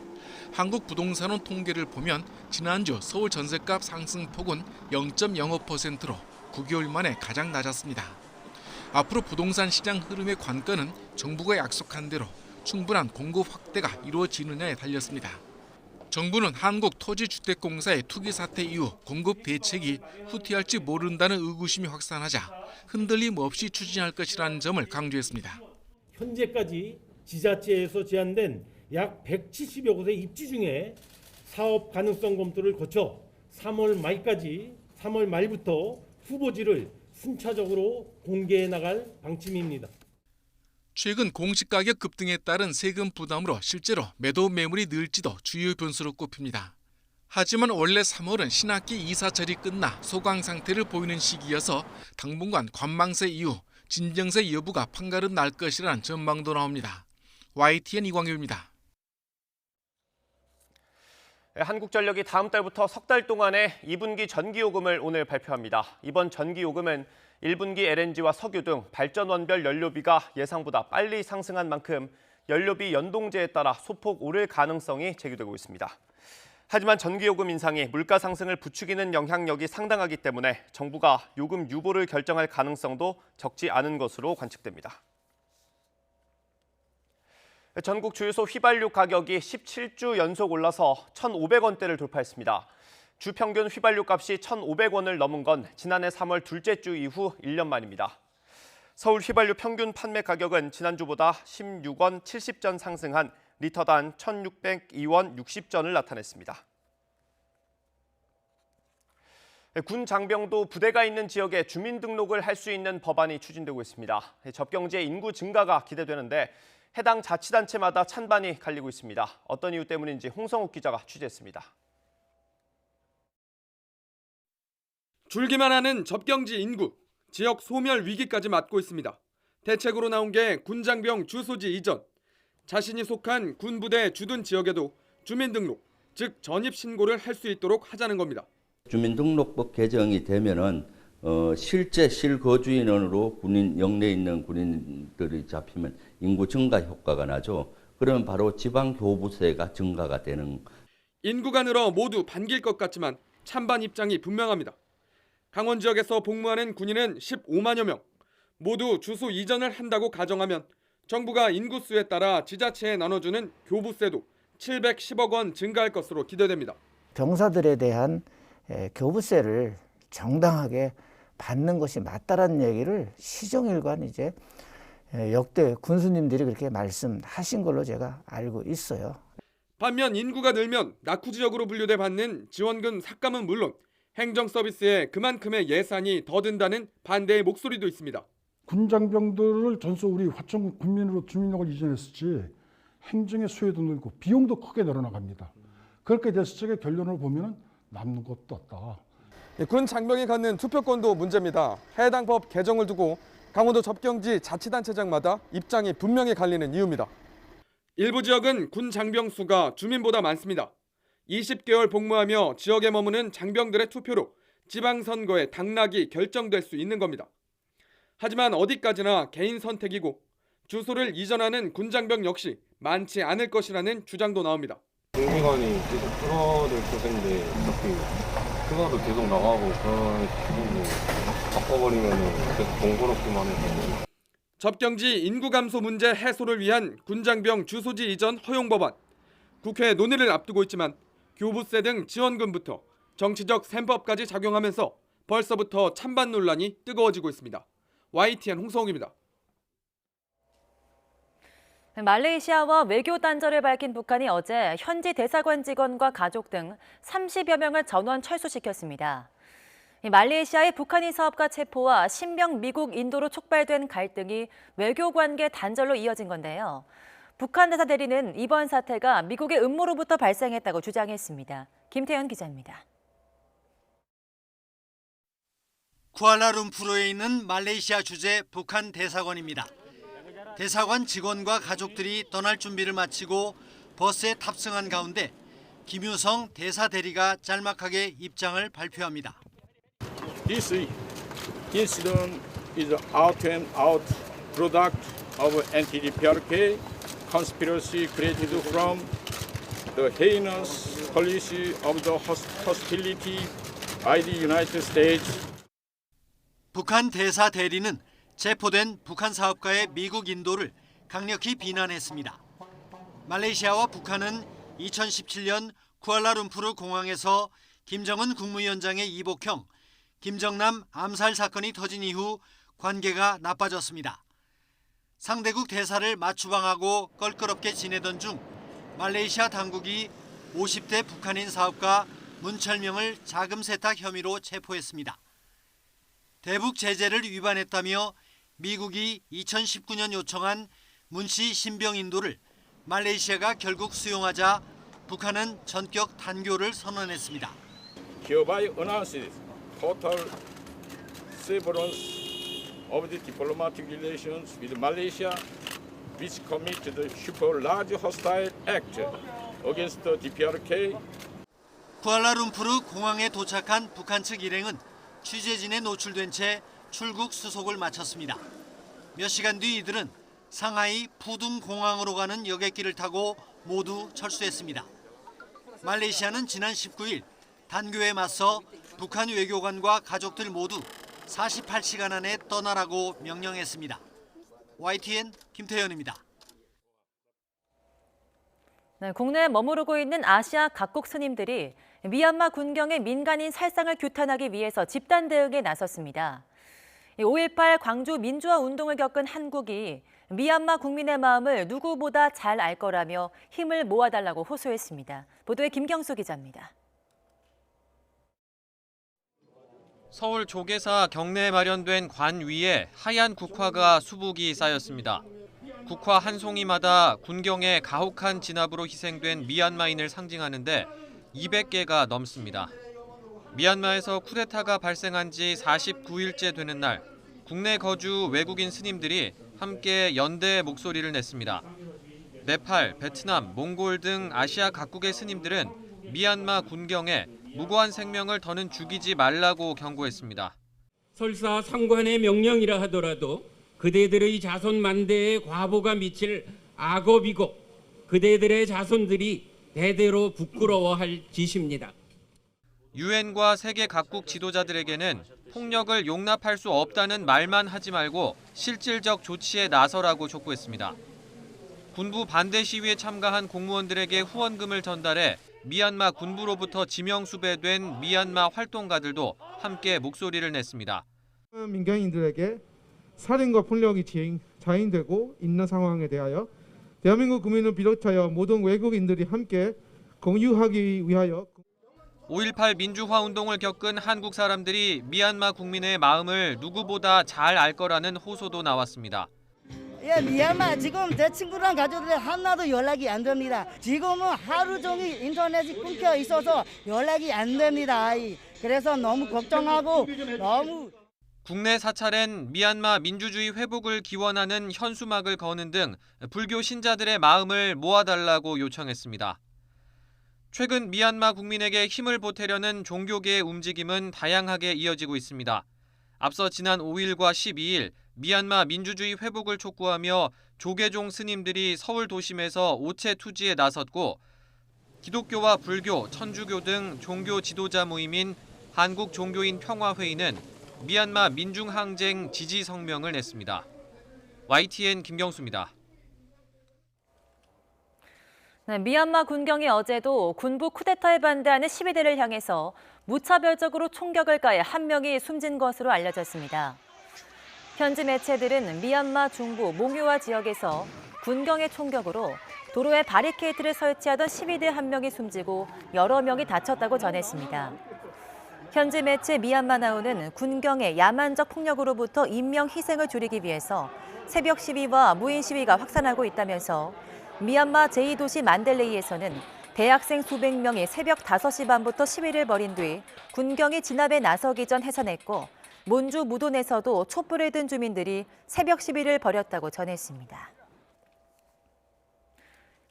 한국부동산원 통계를 보면 지난주 서울 전세값 상승폭은 0.05%로 9개월 만에 가장 낮았습니다. 앞으로 부동산 시장 흐름의 관건은 정부가 약속한 대로 충분한 공급 확대가 이루어지느냐에 달렸습니다. 정부는 한국토지주택공사의 투기 사태 이후 공급 대책이 후퇴할지 모른다는 의구심이 확산하자 흔들림 없이 추진할 것이라는 점을 강조했습니다. 현재까지 지자체에서 제안된 약 170여 곳의 입지 중에 사업 가능성 검토를 거쳐 3월 말부터 후보지를 순차적으로 공개해 나갈 방침입니다. 최근 공시가격 급등에 따른 세금 부담으로 실제로 매도 매물이 늘지도 주요 변수로 꼽힙니다. 하지만 원래 3월은 신학기 이사철이 끝나 소강 상태를 보이는 시기여서 당분간 관망세 이후 진정세 여부가 판가름 날 것이라는 전망도 나옵니다. YTN 이광효입니다. 한국전력이 다음 달부터 석 달 동안의 2분기 전기요금을 오늘 발표합니다. 이번 전기요금은 1분기 LNG와 석유 등 발전원별 연료비가 예상보다 빨리 상승한 만큼 연료비 연동제에 따라 소폭 오를 가능성이 제기되고 있습니다. 하지만 전기요금 인상이 물가 상승을 부추기는 영향력이 상당하기 때문에 정부가 요금 유보를 결정할 가능성도 적지 않은 것으로 관측됩니다. 전국 주유소 휘발유 가격이 17주 연속 올라서 1,500원대를 돌파했습니다. 주 평균 휘발유 값이 1,500원을 넘은 건 지난해 3월 둘째 주 이후 1년 만입니다. 서울 휘발유 평균 판매 가격은 지난주보다 16원 70전 상승한 리터당 1,602원 60전을 나타냈습니다. 군 장병도 부대가 있는 지역에 주민등록을 할 수 있는 법안이 추진되고 있습니다. 접경지의 인구 증가가 기대되는데 해당 자치단체마다 찬반이 갈리고 있습니다. 어떤 이유 때문인지 홍성욱 기자가 취재했습니다. 줄기만 하는 접경지 인구, 지역 소멸 위기까지 맞고 있습니다. 대책으로 나온 게 군장병 주소지 이전. 자신이 속한 군부대 주둔 지역에도 주민등록, 즉 전입신고를 할 수 있도록 하자는 겁니다. 주민등록법 개정이 되면은 실제 실거주 인원으로 군인 영내에 있는 군인들이 잡히면 인구 증가 효과가 나죠. 그러면 바로 지방 교부세가 증가가 되는. 인구가 늘어 모두 반길 것 같지만 찬반 입장이 분명합니다. 강원 지역에서 복무하는 군인은 15만여 명. 모두 주소 이전을 한다고 가정하면 정부가 인구수에 따라 지자체에 나눠주는 교부세도 710억 원 증가할 것으로 기대됩니다. 병사들에 대한 교부세를 정당하게 받는 것이 맞다라는 얘기를 시종일관 이제 역대 군수님들이 그렇게 말씀하신 걸로 제가 알고 있어요. 반면 인구가 늘면 낙후 지역으로 분류돼 받는 지원금 삭감은 물론 행정 서비스에 그만큼의 예산이 더 든다는 반대의 목소리도 있습니다. 군장병들을 전수 우리 화천 군민으로 주민등록을 이전했을지 행정의 수혜도 늘고 비용도 크게 늘어나갑니다. 그렇게 됐을 적에 결론을 보면 남는 것도 없다. 군 장병이 갖는 투표권도 문제입니다. 해당 법 개정을 두고 강원도 접경지 자치단체장마다 입장이 분명히 갈리는 이유입니다. 일부 지역은 군 장병 수가 주민보다 많습니다. 20개월 복무하며 지역에 머무는 장병들의 투표로 지방선거의 당락이 결정될 수 있는 겁니다. 하지만 어디까지나 개인 선택이고 주소를 이전하는 군장병 역시 많지 않을 것이라는 주장도 나옵니다. 공기관이 계속 줄어들 추세인데 어차피 휴가도 계속 나가고 그런 식으로 바꿔버리면 계속 번거롭기만 해서. 접경지 인구 감소 문제 해소를 위한 군장병 주소지 이전 허용 법안. 국회 논의를 앞두고 있지만 교부세 등 지원금부터 정치적 셈법까지 작용하면서 벌써부터 찬반 논란이 뜨거워지고 있습니다. YTN 홍성욱입니다. 말레이시아와 외교 단절을 밝힌 북한이 어제 현지 대사관 직원과 가족 등 30여 명을 전원 철수시켰습니다. 말레이시아의 북한인 사업가 체포와 신병 미국 인도로 촉발된 갈등이 외교 관계 단절로 이어진 건데요. 북한 대사 대리는 이번 사태가 미국의 음모로부터 발생했다고 주장했습니다. 김태현 기자입니다. 쿠알라룸푸르에 있는 말레이시아 주재 북한 대사관입니다. 대사관 직원과 가족들이 떠날 준비를 마치고 버스에 탑승한 가운데 김유성 대사 대리가 짤막하게 입장을 발표합니다. This incident is an out-and-out product of anti-DPRK conspiracy created from the heinous policy of the hostility by the United States. 북한 대사 대리는 체포된 북한 사업가의 미국 인도를 강력히 비난했습니다. 말레이시아와 북한은 2017년 쿠알라룸푸르 공항에서 김정은 국무위원장의 이복형 김정남 암살 사건이 터진 이후 관계가 나빠졌습니다. 상대국 대사를 맞추방하고 껄끄럽게 지내던 중 말레이시아 당국이 50대 북한인 사업가 문철명을 자금 세탁 혐의로 체포했습니다. 대북 제재를 위반했다며 미국이 2019년 요청한 문 씨 신병 인도를 말레이시아가 결국 수용하자 북한은 전격 단교를 선언했습니다. Hereby announces total severance of the diplomatic relations with Malaysia, which commit the super large hostile act against the DPRK. 쿠알라룸푸르 공항에 도착한 북한 측 일행은 취재진에 노출된 채 출국 수속을 마쳤습니다. 몇 시간 뒤 이들은 상하이 푸둥 공항으로 가는 여객기를 타고 모두 철수했습니다. 말레이시아는 지난 19일 단교에 맞서 북한 외교관과 가족들 모두 48시간 안에 떠나라고 명령했습니다. YTN 김태현입니다. 네, 국내에 머무르고 있는 아시아 각국 스님들이 미얀마 군경의 민간인 살상을 규탄하기 위해서 집단 대응에 나섰습니다. 5.18 광주 민주화 운동을 겪은 한국이 미얀마 국민의 마음을 누구보다 잘 알 거라며 힘을 모아달라고 호소했습니다. 보도에 김경수 기자입니다. 서울 조계사 경내에 마련된 관 위에 하얀 국화가 수북이 쌓였습니다. 국화 한 송이마다 군경의 가혹한 진압으로 희생된 미얀마인을 상징하는데 200개가 넘습니다. 미얀마에서 쿠데타가 발생한 지 49일째 되는 날, 국내 거주 외국인 스님들이 함께 연대의 목소리를 냈습니다. 네팔, 베트남, 몽골 등 아시아 각국의 스님들은 미얀마 군경에 무고한 생명을 더는 죽이지 말라고 경고했습니다. 설사 상관의 명령이라 하더라도 그대들의 자손 만대에 과보가 미칠 악업이고 그대들의 자손들이 대대로 부끄러워할 짓입니다. 유엔과 세계 각국 지도자들에게는 폭력을 용납할 수 없다는 말만 하지 말고 실질적 조치에 나서라고 촉구했습니다. 군부 반대 시위에 참가한 공무원들에게 후원금을 전달해 미얀마 군부로부터 지명 수배된 미얀마 활동가들도 함께 목소리를 냈습니다. 민간인들에게 살인과 폭력이 자행되고 있는 상황에 대하여 대한민국 국민을 비롯하여 모든 외국인들이 함께 공유하기 위하여 5.18 민주화 운동을 겪은 한국 사람들이 미얀마 국민의 마음을 누구보다 잘 알 거라는 호소도 나왔습니다. 예, 미얀마 지금 제 친구랑 가족들이 하나도 연락이 안 됩니다. 지금은 하루 종일 인터넷이 끊겨 있어서 연락이 안 됩니다. 그래서 너무 걱정하고 너무 국내 사찰엔 미얀마 민주주의 회복을 기원하는 현수막을 거는 등 불교 신자들의 마음을 모아달라고 요청했습니다. 최근 미얀마 국민에게 힘을 보태려는 종교계의 움직임은 다양하게 이어지고 있습니다. 앞서 지난 5일과 12일 미얀마 민주주의 회복을 촉구하며 조계종 스님들이 서울 도심에서 오체 투지에 나섰고 기독교와 불교, 천주교 등 종교 지도자 모임인 한국종교인 평화회의는 미얀마 민중항쟁 지지 성명을 냈습니다. YTN 김경수입니다. 네, 미얀마 군경이 어제도 군부 쿠데타에 반대하는 시위대를 향해서 무차별적으로 총격을 가해 한 명이 숨진 것으로 알려졌습니다. 현지 매체들은 미얀마 중부 몽유와 지역에서 군경의 총격으로 도로에 바리케이트를 설치하던 시위대 한 명이 숨지고 여러 명이 다쳤다고 전했습니다. 현지 매체 미얀마나우는 군경의 야만적 폭력으로부터 인명 희생을 줄이기 위해서 새벽 시위와 무인 시위가 확산하고 있다면서 미얀마 제2도시 만델레이에서는 대학생 수백 명이 새벽 5시 반부터 시위를 벌인 뒤 군경이 진압에 나서기 전 해산했고 몬주 무돈에서도 촛불을 든 주민들이 새벽 시위를 벌였다고 전했습니다.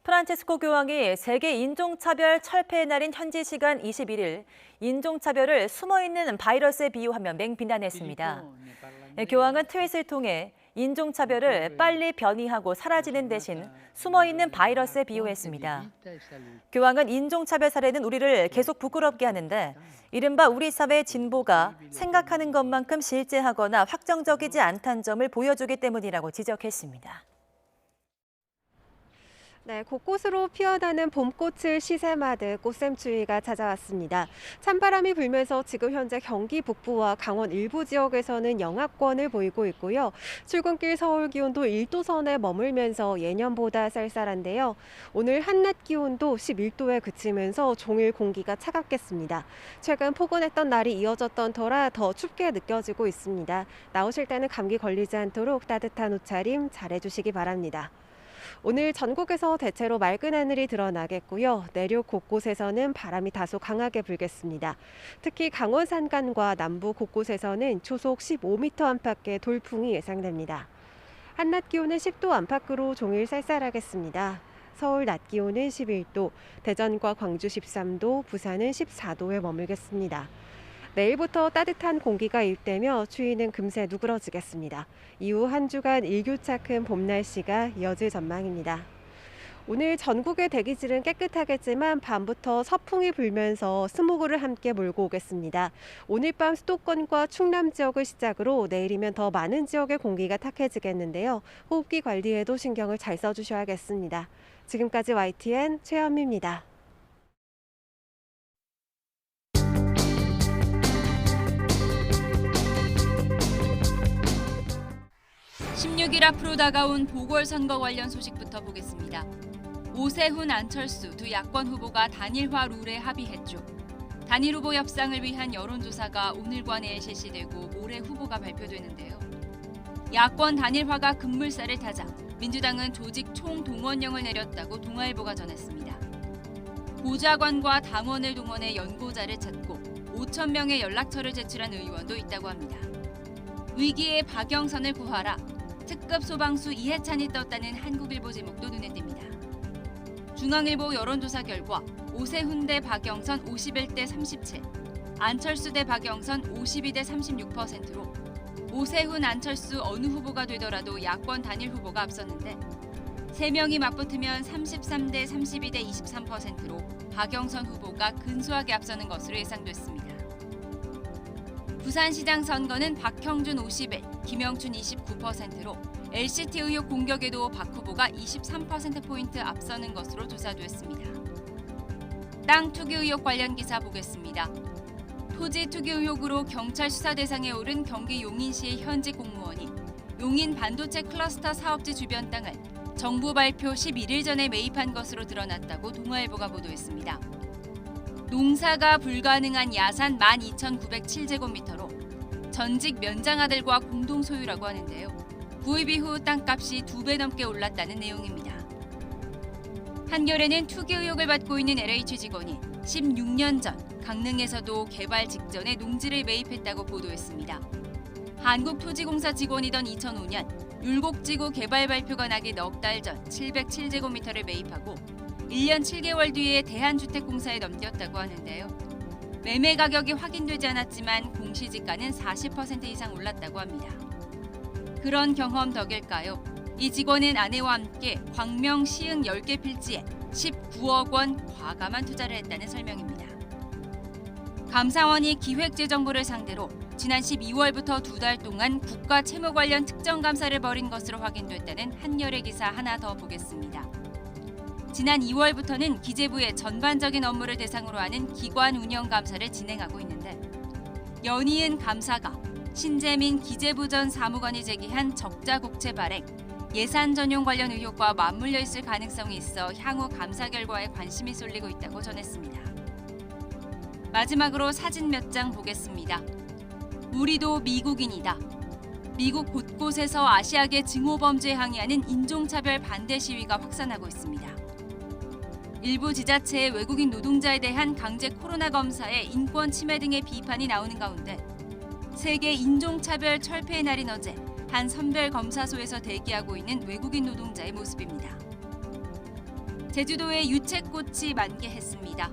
프란치스코 교황이 세계 인종차별 철폐의 날인 현지 시간 21일 인종차별을 숨어있는 바이러스에 비유하며 맹비난했습니다. 교황은 트윗을 통해 인종차별을 빨리 변이하고 사라지는 대신 숨어있는 바이러스에 비유했습니다. 교황은 인종차별 사례는 우리를 계속 부끄럽게 하는데 이른바 우리 사회의 진보가 생각하는 것만큼 실제하거나 확정적이지 않다는 점을 보여주기 때문이라고 지적했습니다. 네, 곳곳으로 피어나는 봄꽃을 시샘하듯 꽃샘추위가 찾아왔습니다. 찬바람이 불면서 지금 현재 경기 북부와 강원 일부 지역에서는 영하권을 보이고 있고요. 출근길 서울 기온도 1도 선에 머물면서 예년보다 쌀쌀한데요. 오늘 한낮 기온도 11도에 그치면서 종일 공기가 차갑겠습니다. 최근 포근했던 날이 이어졌던 터라 더 춥게 느껴지고 있습니다. 나오실 때는 감기 걸리지 않도록 따뜻한 옷차림 잘해주시기 바랍니다. 오늘 전국에서 대체로 맑은 하늘이 드러나겠고요. 내륙 곳곳에서는 바람이 다소 강하게 불겠습니다. 특히 강원 산간과 남부 곳곳에서는 초속 15m 안팎의 돌풍이 예상됩니다. 한낮 기온은 10도 안팎으로 종일 쌀쌀하겠습니다. 서울 낮 기온은 11도, 대전과 광주 13도, 부산은 14도에 머물겠습니다. 내일부터 따뜻한 공기가 일대며 추위는 금세 누그러지겠습니다. 이후 한 주간 일교차 큰 봄 날씨가 이어질 전망입니다. 오늘 전국의 대기질은 깨끗하겠지만 밤부터 서풍이 불면서 스모그를 함께 몰고 오겠습니다. 오늘 밤 수도권과 충남 지역을 시작으로 내일이면 더 많은 지역의 공기가 탁해지겠는데요. 호흡기 관리에도 신경을 잘 써주셔야겠습니다. 지금까지 YTN 최현미입니다. 16일 앞으로 다가온 보궐선거 관련 소식부터 보겠습니다. 오세훈, 안철수 두 야권 후보가 단일화 룰에 합의했죠. 단일 후보 협상을 위한 여론조사가 오늘과 내일 실시되고 모레 후보가 발표되는데요. 야권 단일화가 급물살을 타자 민주당은 조직 총동원령을 내렸다고 동아일보가 전했습니다. 보좌관과 당원을 동원해 연고자를 찾고 5천 명의 연락처를 제출한 의원도 있다고 합니다. 위기의 박영선을 구하라. 특급 소방수 이해찬이 떴다는 한국일보 제목도 눈에 띕니다. 중앙일보 여론조사 결과 오세훈 대 박영선 51대 37, 안철수 대 박영선 52대 36%로 오세훈, 안철수 어느 후보가 되더라도 야권 단일 후보가 앞섰는데 3명이 맞붙으면 33대 32대 23%로 박영선 후보가 근소하게 앞서는 것으로 예상됐습니다. 부산시장 선거는 박형준 51, 김영춘 29%로 LCT 의혹 공격에도 박 후보가 23%포인트 앞서는 것으로 조사됐습니다. 땅 투기 의혹 관련 기사 보겠습니다. 토지 투기 의혹으로 경찰 수사 대상에 오른 경기 용인시의 현직 공무원이 용인 반도체 클러스터 사업지 주변 땅을 정부 발표 11일 전에 매입한 것으로 드러났다고 동아일보가 보도했습니다. 농사가 불가능한 야산 12,907제곱미터로 전직 면장아들과 공동 소유라고 하는데요. 구입 이후 땅값이 2배 넘게 올랐다는 내용입니다. 한겨레는 투기 의혹을 받고 있는 LH 직원이 16년 전 강릉에서도 개발 직전에 농지를 매입했다고 보도했습니다. 한국토지공사 직원이던 2005년 율곡지구 개발 발표가 나기 넉 달 전 707제곱미터를 매입하고 1년 7개월 뒤에 대한주택공사에 넘겼다고 하는데요. 매매 가격이 확인되지 않았지만 공시지가는 40% 이상 올랐다고 합니다. 그런 경험 덕일까요? 이 직원은 아내와 함께 광명 시흥 10개 필지에 19억 원 과감한 투자를 했다는 설명입니다. 감사원이 기획재정부를 상대로 지난 12월부터 2달 동안 국가 채무 관련 특정 감사를 벌인 것으로 확인됐다는 한겨레 기사 하나 더 보겠습니다. 지난 2월부터는 기재부의 전반적인 업무를 대상으로 하는 기관 운영 감사를 진행하고 있는데 연이은 감사가 신재민 기재부 전 사무관이 제기한 적자 국채 발행, 예산 전용 관련 의혹과 맞물려 있을 가능성이 있어 향후 감사 결과에 관심이 쏠리고 있다고 전했습니다. 마지막으로 사진 몇 장 보겠습니다. 우리도 미국인이다. 미국 곳곳에서 아시아계 증오범죄에 항의하는 인종차별 반대 시위가 확산하고 있습니다. 일부 지자체의 외국인 노동자에 대한 강제 코로나 검사에 인권 침해 등의 비판이 나오는 가운데 세계 인종차별 철폐의 날인 어제 한 선별검사소에서 대기하고 있는 외국인 노동자의 모습입니다. 제주도의 유채꽃이 만개했습니다.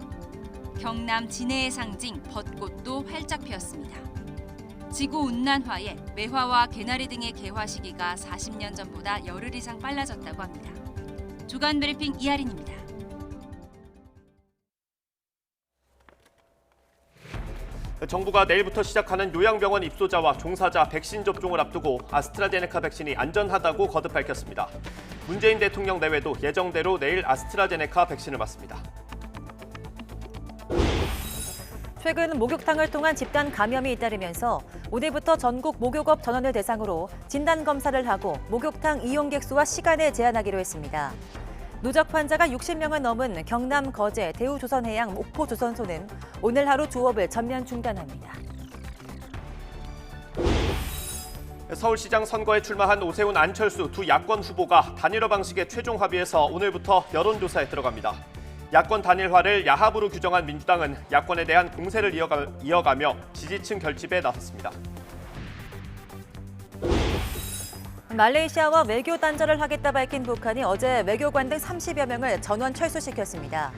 경남 진해의 상징 벚꽃도 활짝 피었습니다. 지구온난화에 매화와 개나리 등의 개화 시기가 40년 전보다 열흘 이상 빨라졌다고 합니다. 주간 브리핑 이하린입니다. 정부가 내일부터 시작하는 요양병원 입소자와 종사자 백신 접종을 앞두고 아스트라제네카 백신이 안전하다고 거듭 밝혔습니다. 문재인 대통령 내외도 예정대로 내일 아스트라제네카 백신을 맞습니다. 최근 목욕탕을 통한 집단 감염이 잇따르면서 오늘부터 전국 목욕업 전원을 대상으로 진단검사를 하고 목욕탕 이용객 수와 시간을 제한하기로 했습니다. 누적 환자가 60명을 넘은 경남 거제, 대우조선해양, 목포조선소는 오늘 하루 조업을 전면 중단합니다. 서울시장 선거에 출마한 오세훈, 안철수 두 야권 후보가 단일화 방식의 최종 합의에서 오늘부터 여론조사에 들어갑니다. 야권 단일화를 야합으로 규정한 민주당은 야권에 대한 공세를 이어가며 지지층 결집에 나섰습니다. 말레이시아와 외교 단절을 하겠다 밝힌 북한이 어제 외교관 등 30여 명을 전원 철수시켰습니다.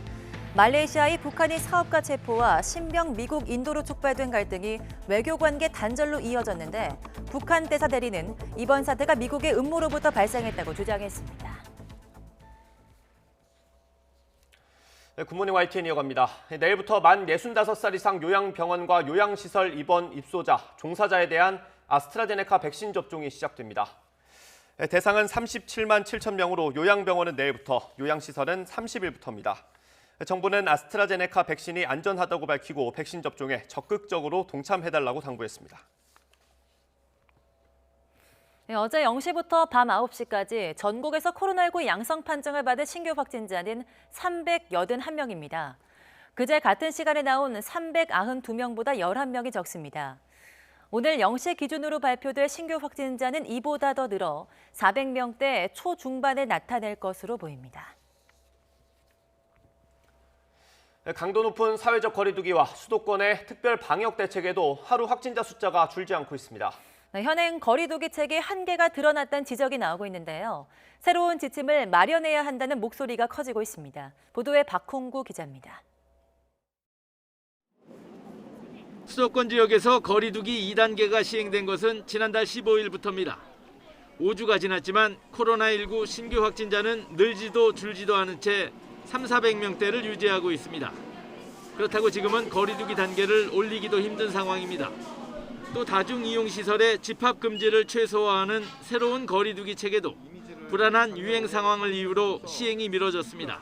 말레이시아의 북한이 사업가 체포와 신병 미국 인도로 촉발된 갈등이 외교관계 단절로 이어졌는데 북한 대사 대리는 이번 사태가 미국의 음모로부터 발생했다고 주장했습니다. 네, 굿모닝 YTN 이어갑니다. 내일부터 만 65살 이상 요양병원과 요양시설 입원 입소자, 종사자에 대한 아스트라제네카 백신 접종이 시작됩니다. 대상은 37만 7천 명으로 요양병원은 내일부터, 요양시설은 30일부터입니다. 정부는 아스트라제네카 백신이 안전하다고 밝히고 백신 접종에 적극적으로 동참해달라고 당부했습니다. 네, 어제 0시부터 밤 9시까지 전국에서 코로나19 양성 판정을 받은 신규 확진자는 381명입니다. 그제 같은 시간에 나온 392명보다 11명이 적습니다. 오늘 0시 기준으로 발표될 신규 확진자는 이보다 더 늘어 400명대 초중반에 나타낼 것으로 보입니다. 강도 높은 사회적 거리두기와 수도권의 특별 방역 대책에도 하루 확진자 숫자가 줄지 않고 있습니다. 현행 거리두기 체계 한계가 드러났다는 지적이 나오고 있는데요. 새로운 지침을 마련해야 한다는 목소리가 커지고 있습니다. 보도에 박홍구 기자입니다. 수도권 지역에서 거리두기 2단계가 시행된 것은 지난달 15일부터입니다. 5주가 지났지만 코로나19 신규 확진자는 늘지도 줄지도 않은 채 300~400명대를 유지하고 있습니다. 그렇다고 지금은 거리두기 단계를 올리기도 힘든 상황입니다. 또 다중이용시설의 집합금지를 최소화하는 새로운 거리두기 체계도 불안한 유행 상황을 이유로 시행이 미뤄졌습니다.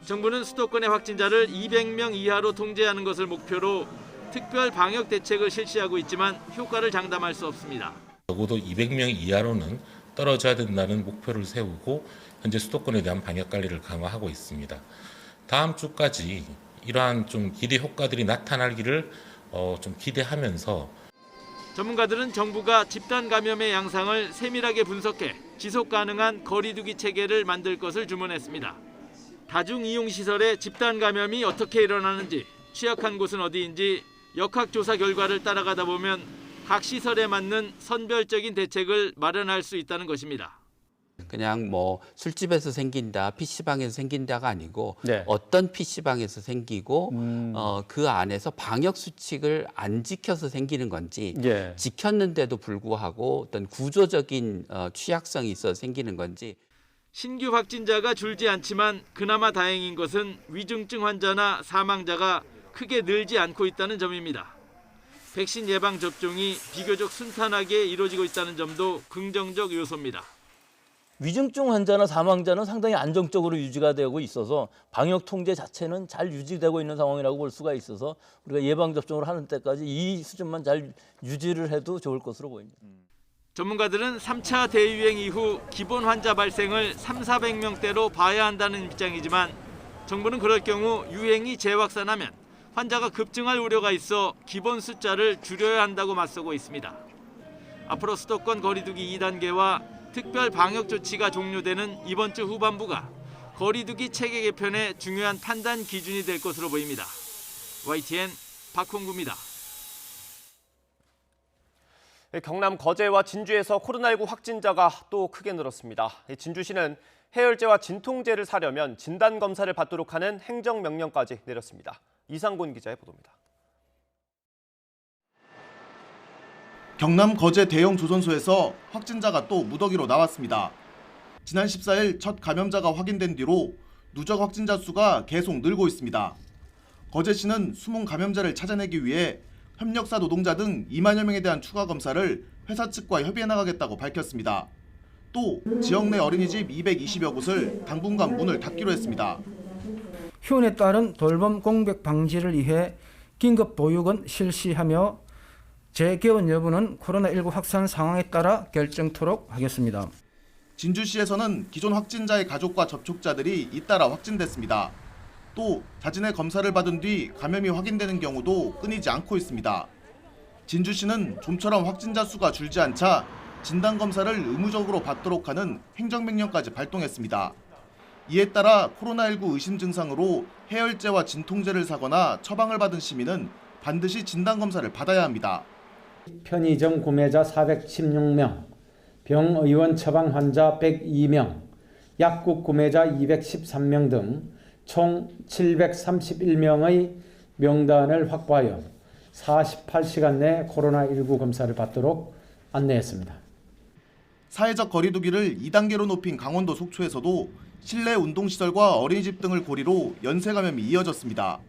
정부는 수도권의 확진자를 200명 이하로 통제하는 것을 목표로 특별 방역 대책을 실시하고 있지만 효과를 장담할 수 없습니다. 적어도 200명 이하로는 떨어져야 된다는 목표를 세우고 현재 수도권에 대한 방역 관리를 강화하고 있습니다. 다음 주까지 이러한 좀 기대 효과들이 나타나기를 좀 기대하면서 전문가들은 정부가 집단 감염의 양상을 세밀하게 분석해 지속 가능한 거리두기 체계를 만들 것을 주문했습니다. 다중이용시설의 집단 감염이 어떻게 일어나는지, 취약한 곳은 어디인지 역학조사 결과를 따라가다 보면 각 시설에 맞는 선별적인 대책을 마련할 수 있다는 것입니다. 그냥 뭐 술집에서 생긴다, PC방에서 생긴다가 아니고 네. 어떤 PC방에서 생기고 그 안에서 방역 수칙을 안 지켜서 생기는 건지 예. 지켰는데도 불구하고 어떤 구조적인 취약성이 있어서 생기는 건지. 신규 확진자가 줄지 않지만 그나마 다행인 것은 위중증 환자나 사망자가 크게 늘지 않고 있다는 점입니다. 백신 예방 접종이 비교적 순탄하게 이루어지고 있다는 점도 긍정적 요소입니다. 위중증 환자나 사망자는 상당히 안정적으로 유지가 되고 있어서 방역 통제 자체는 잘 유지되고 있는 상황이라고 볼 수가 있어서 우리가 예방접종을 하는 때까지 이 수준만 잘 유지를 해도 좋을 것으로 보입니다. 전문가들은 3차 대유행 이후 기본 환자 발생을 300~400명대로 봐야 한다는 입장이지만 정부는 그럴 경우 유행이 재확산하면 환자가 급증할 우려가 있어 기본 숫자를 줄여야 한다고 맞서고 있습니다. 앞으로 수도권 거리두기 2단계와 특별 방역 조치가 종료되는 이번 주 후반부가 거리두기 체계 개편의 중요한 판단 기준이 될 것으로 보입니다. YTN 박홍구입니다. 경남 거제와 진주에서 코로나19 확진자가 또 크게 늘었습니다. 진주시는 해열제와 진통제를 사려면 진단검사를 받도록 하는 행정명령까지 내렸습니다. 이상곤 기자의 보도입니다. 경남 거제 대형 조선소에서 확진자가 또 무더기로 나왔습니다. 지난 14일 첫 감염자가 확인된 뒤로 누적 확진자 수가 계속 늘고 있습니다. 거제시는 숨은 감염자를 찾아내기 위해 협력사 노동자 등 2만여 명에 대한 추가 검사를 회사 측과 협의해 나가겠다고 밝혔습니다. 또 지역 내 어린이집 220여 곳을 당분간 문을 닫기로 했습니다. 휴원에 따른 돌봄 공백 방지를 위해 긴급 보육은 실시하며 재개원 여부는 코로나19 확산 상황에 따라 결정토록 하겠습니다. 진주시에서는 기존 확진자의 가족과 접촉자들이 잇따라 확진됐습니다. 또 자진의 검사를 받은 뒤 감염이 확인되는 경우도 끊이지 않고 있습니다. 진주시는 좀처럼 확진자 수가 줄지 않자 진단검사를 의무적으로 받도록 하는 행정명령까지 발동했습니다. 이에 따라 코로나19 의심 증상으로 해열제와 진통제를 사거나 처방을 받은 시민은 반드시 진단검사를 받아야 합니다. 편의점 구매자 416명, 병의원 처방 환자 102명, 약국 구매자 213명 등 총 731명의 명단을 확보하여 48시간 내 코로나19 검사를 받도록 안내했습니다. 사회적 거리두기를 2단계로 높인 강원도 속초에서도 실내 운동시설과 어린이집 등을 고리로 연쇄 감염이 이어졌습니다.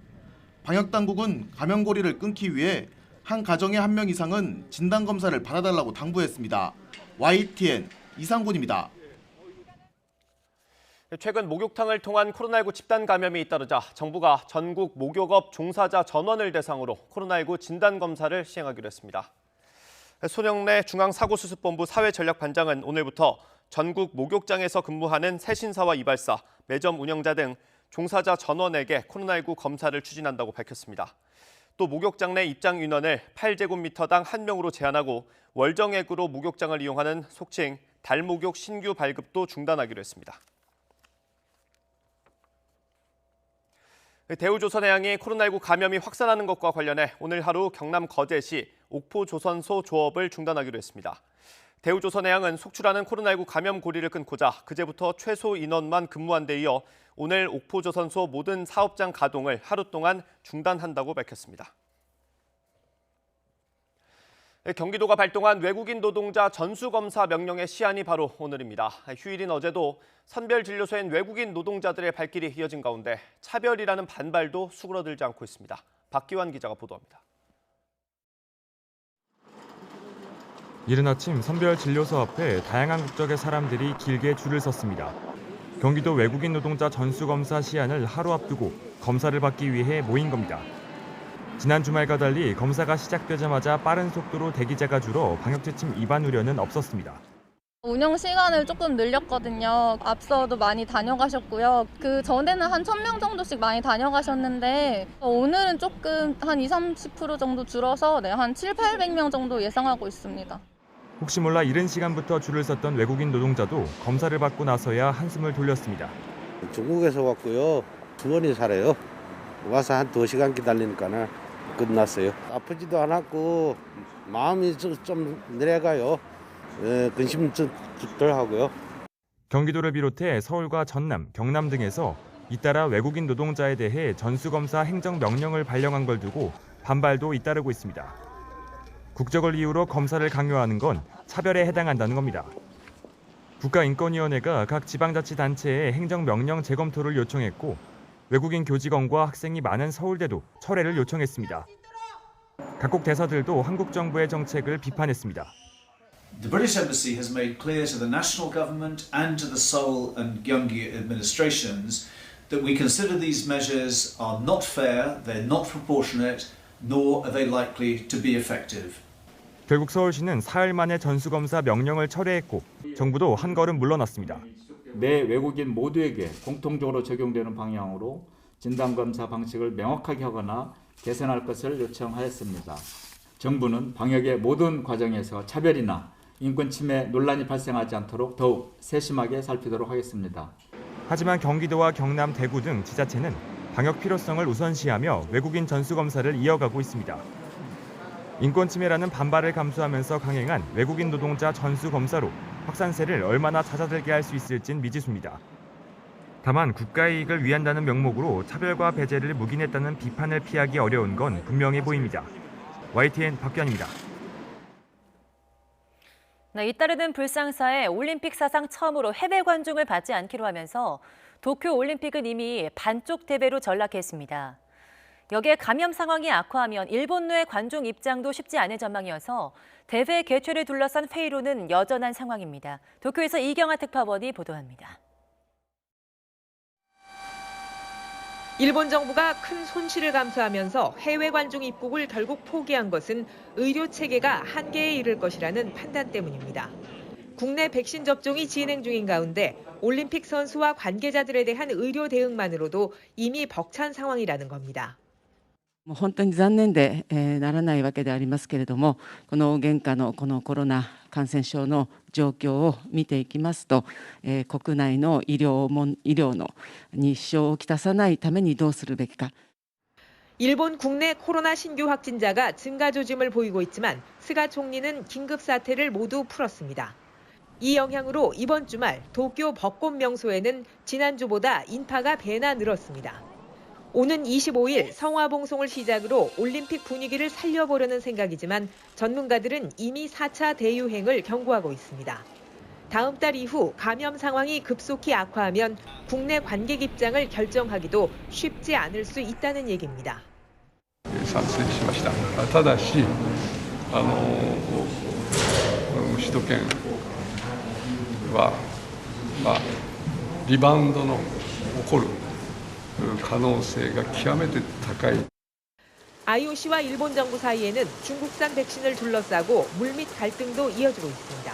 방역당국은 감염고리를 끊기 위해 한 가정에 1명 이상은 진단검사를 받아달라고 당부했습니다. YTN 이상곤입니다. 최근 목욕탕을 통한 코로나19 집단 감염이 잇따르자 정부가 전국 목욕업 종사자 전원을 대상으로 코로나19 진단검사를 시행하기로 했습니다. 손영래 중앙사고수습본부 사회전략반장은 오늘부터 전국 목욕장에서 근무하는 세신사와 이발사, 매점 운영자 등 종사자 전원에게 코로나19 검사를 추진한다고 밝혔습니다. 또 목욕장 내 입장 인원을 8제곱미터당 1명으로 제한하고 월정액으로 목욕장을 이용하는 속칭 달목욕 신규 발급도 중단하기로 했습니다. 대우조선해양이 코로나19 감염이 확산하는 것과 관련해 오늘 하루 경남 거제시 옥포조선소 조업을 중단하기로 했습니다. 대우조선해양은 속출하는 코로나19 감염 고리를 끊고자 그제부터 최소 인원만 근무한 데 이어 오늘 옥포조선소 모든 사업장 가동을 하루 동안 중단한다고 밝혔습니다. 경기도가 발동한 외국인 노동자 전수검사 명령의 시한이 바로 오늘입니다. 휴일인 어제도 선별진료소엔 외국인 노동자들의 발길이 이어진 가운데 차별이라는 반발도 수그러들지 않고 있습니다. 박기환 기자가 보도합니다. 이른 아침 선별진료소 앞에 다양한 국적의 사람들이 길게 줄을 섰습니다. 경기도 외국인 노동자 전수검사 시한을 하루 앞두고 검사를 받기 위해 모인 겁니다. 지난 주말과 달리 검사가 시작되자마자 빠른 속도로 대기자가 줄어 방역지침 위반 우려는 없었습니다. 운영 시간을 조금 늘렸거든요. 앞서도 많이 다녀가셨고요. 그 전에는 한 1,000명 정도씩 많이 다녀가셨는데 오늘은 조금 한 20-30% 정도 줄어서 한 700-800명 정도 예상하고 있습니다. 혹시 몰라 이른 시간부터 줄을 섰던 외국인 노동자도 검사를 받고 나서야 한숨을 돌렸습니다. 중국에서 왔고요. 수원에 살아요. 와서 한 2시간 기다리니까 끝났어요. 아프지도 않았고 마음이 좀 내려가요. 근심 좀 덜 하고요. 경기도를 비롯해 서울과 전남, 경남 등에서 잇따라 외국인 노동자에 대해 전수검사 행정명령을 발령한 걸 두고 반발도 잇따르고 있습니다. 국적을 이유로 검사를 강요하는 건 차별에 해당한다는 겁니다. 국가인권위원회가 각 지방자치단체에 행정명령 재검토를 요청했고 외국인 교직원과 학생이 많은 서울대도 철회를 요청했습니다. 각국 대사들도 한국 정부의 정책을 비판했습니다. The British Embassy has made clear to the national government and to the Seoul and Gyeonggi administrations that we consider these measures are not fair, they're not proportionate, nor are they likely to be effective. 결국 서울시는 사흘 만에 전수검사 명령을 철회했고 정부도 한 걸음 물러났습니다. 매 외국인 모두에게 공통적으로 적용되는 방향으로 진단검사 방식을 명확하게 하거나 개선할 것을 요청하였습니다. 정부는 방역의 모든 과정에서 차별이나 인권 침해 논란이 발생하지 않도록 더욱 세심하게 살피도록 하겠습니다. 하지만 경기도와 경남, 대구 등 지자체는 방역 필요성을 우선시하며 외국인 전수검사를 이어가고 있습니다. 인권 침해라는 반발을 감수하면서 강행한 외국인 노동자 전수검사로 확산세를 얼마나 잦아들게 할 수 있을진 미지수입니다. 다만 국가의 이익을 위한다는 명목으로 차별과 배제를 묵인했다는 비판을 피하기 어려운 건 분명해 보입니다. YTN 박규환입니다. 네, 잇따르는 불상사에 올림픽 사상 처음으로 해외 관중을 받지 않기로 하면서 도쿄 올림픽은 이미 반쪽 대회로 전락했습니다. 여기에 감염 상황이 악화하면 일본 내 관중 입장도 쉽지 않은 전망이어서 대회 개최를 둘러싼 회의로는 여전한 상황입니다. 도쿄에서 이경아 특파원이 보도합니다. 일본 정부가 큰 손실을 감수하면서 해외 관중 입국을 결국 포기한 것은 의료 체계가 한계에 이를 것이라는 판단 때문입니다. 국내 백신 접종이 진행 중인 가운데 올림픽 선수와 관계자들에 대한 의료 대응만으로도 이미 벅찬 상황이라는 겁니다. 本当に残念でならないわけでありますけれども、この現下のこのコロナ感染症の状況を見ていきますと、国内の医療に支障をきたさないためにどうするべきか。 일본 국내 코로나 신규 확진자가 증가 조짐을 보이고 있지만 스가 총리는 긴급 사태를 모두 풀었습니다. 이 영향으로 이번 주말 도쿄 벚꽃 명소에는 지난주보다 인파가 배나 늘었습니다. 오는 25일 성화봉송을 시작으로 올림픽 분위기를 살려보려는 생각이지만 전문가들은 이미 4차 대유행을 경고하고 있습니다. 다음 달 이후 감염 상황이 급속히 악화하면 국내 관객 입장을 결정하기도 쉽지 않을 수 있다는 얘기입니다. 賛成しました。ただし、首都圏はリバウンドの起こる可能性が極めて高い。 IOC와 일본 정부 사이에는 중국산 백신을 둘러싸고 물밑 갈등도 이어지고 있습니다.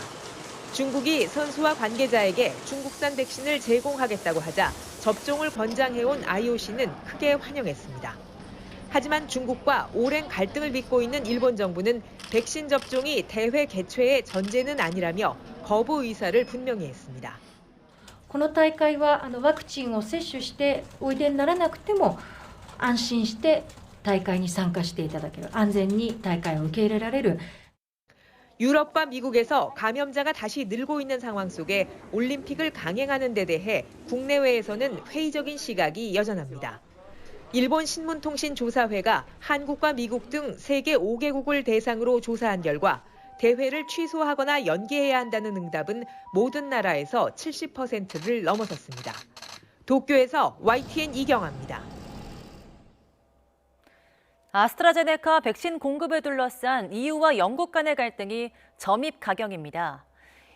중국이 선수와 관계자에게 중국산 백신을 제공하겠다고 하자 접종을 권장해온 IOC는 크게 환영했습니다. 하지만 중국과 오랜 갈등을 빚고 있는 일본 정부는 백신 접종이 대회 개최의 전제는 아니라며 거부 의사를 분명히 했습니다. この大会はワクチンを接種しておいでにならなくても安心して大会に参加していただける、安全に大会を受け入れられる。 유럽과 미국에서 감염자가 다시 늘고 있는 상황 속에 올림픽을 강행하는 데 대해 국내외에서는 회의적인 시각이 여전합니다. 일본 신문통신조사회가 한국과 미국 등 세계 5개국을 대상으로 조사한 결과 대회를 취소하거나 연기해야 한다는 응답은 모든 나라에서 70%를 넘어섰습니다. 도쿄에서 YTN 이경아입니다. 아스트라제네카 백신 공급을 둘러싼 EU와 영국 간의 갈등이 점입 가경입니다.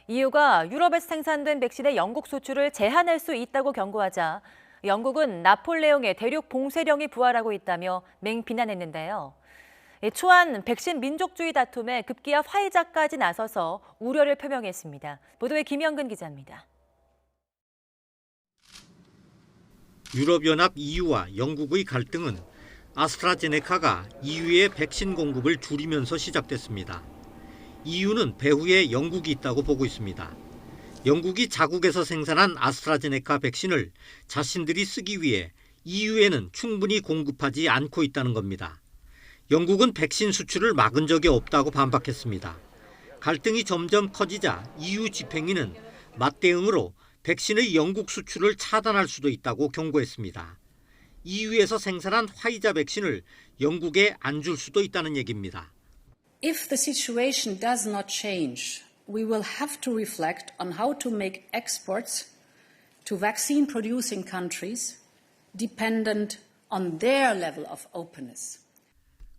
EU가 유럽에서 생산된 백신의 영국 수출을 제한할 수 있다고 경고하자 영국은 나폴레옹의 대륙 봉쇄령이 부활하고 있다며 맹비난했는데요. 초안 백신 민족주의 다툼에 급기야 화이자까지 나서서 우려를 표명했습니다. 보도에 김영근 기자입니다. 유럽연합 EU와 영국의 갈등은 아스트라제네카가 EU의 백신 공급을 줄이면서 시작됐습니다. EU는 배후에 영국이 있다고 보고 있습니다. 영국이 자국에서 생산한 아스트라제네카 백신을 자신들이 쓰기 위해 EU에는 충분히 공급하지 않고 있다는 겁니다. 영국은 백신 수출을 막은 적이 없다고 반박했습니다. 갈등이 점점 커지자 EU 집행위는 맞대응으로 백신의 영국 수출을 차단할 수도 있다고 경고했습니다. EU에서 생산한 화이자 백신을 영국에 안 줄 수도 있다는 얘기입니다. If the situation does not change, we will have to reflect on how to make exports to vaccine producing countries dependent on their level of openness.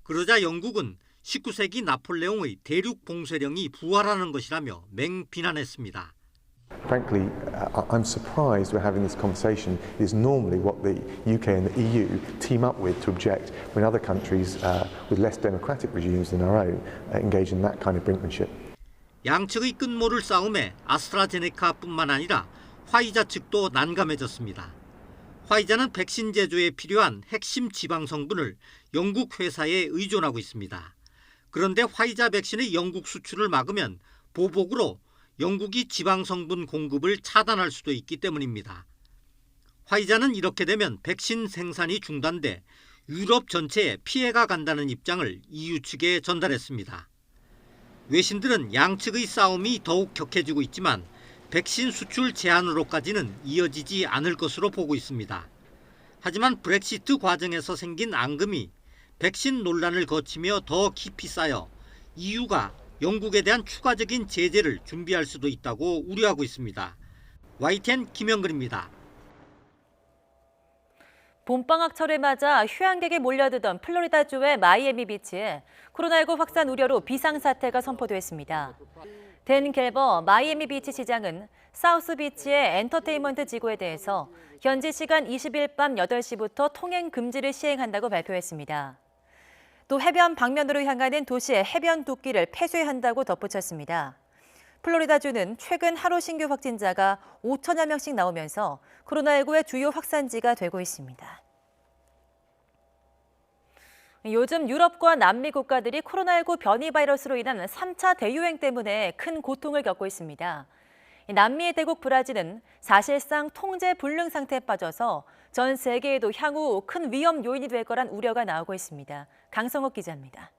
그러자 영국은 19세기 나폴레옹의 대륙 봉쇄령이 부활하는 것이라며 맹비난했습니다. Frankly, I'm surprised we're having this conversation. It is normally what the UK and the EU team up with to object when other countries with less democratic regimes than our own engage in that kind of brinkmanship. 양측의 끝모를 싸움에 아스트라제네카뿐만 아니라 화이자 측도 난감해졌습니다. 화이자는 백신 제조에 필요한 핵심 지방 성분을 영국 회사에 의존하고 있습니다. 그런데 화이자 백신의 영국 수출을 막으면 보복으로 영국이 지방 성분 공급을 차단할 수도 있기 때문입니다. 화이자는 이렇게 되면 백신 생산이 중단돼 유럽 전체에 피해가 간다는 입장을 EU 측에 전달했습니다. 외신들은 양측의 싸움이 더욱 격해지고 있지만 백신 수출 제한으로까지는 이어지지 않을 것으로 보고 있습니다. 하지만 브렉시트 과정에서 생긴 앙금이 백신 논란을 거치며 더 깊이 쌓여 EU가 영국에 대한 추가적인 제재를 준비할 수도 있다고 우려하고 있습니다. YTN 김영근입니다. 봄방학철을 맞아 휴양객이 몰려들던 플로리다주의 마이애미 비치에 코로나19 확산 우려로 비상사태가 선포됐습니다. 댄 갤버 마이애미 비치 시장은 사우스 비치의 엔터테인먼트 지구에 대해서 현지 시간 20일 밤 8시부터 통행 금지를 시행한다고 발표했습니다. 또 해변 방면으로 향하는 도시의 해변 도끼를 폐쇄한다고 덧붙였습니다. 플로리다주는 최근 하루 신규 확진자가 5천여 명씩 나오면서 코로나19의 주요 확산지가 되고 있습니다. 요즘 유럽과 남미 국가들이 코로나19 변이 바이러스로 인한 3차 대유행 때문에 큰 고통을 겪고 있습니다. 남미의 대국 브라질은 사실상 통제 불능 상태에 빠져서 전 세계에도 향후 큰 위험 요인이 될 거란 우려가 나오고 있습니다. 강성욱 기자입니다.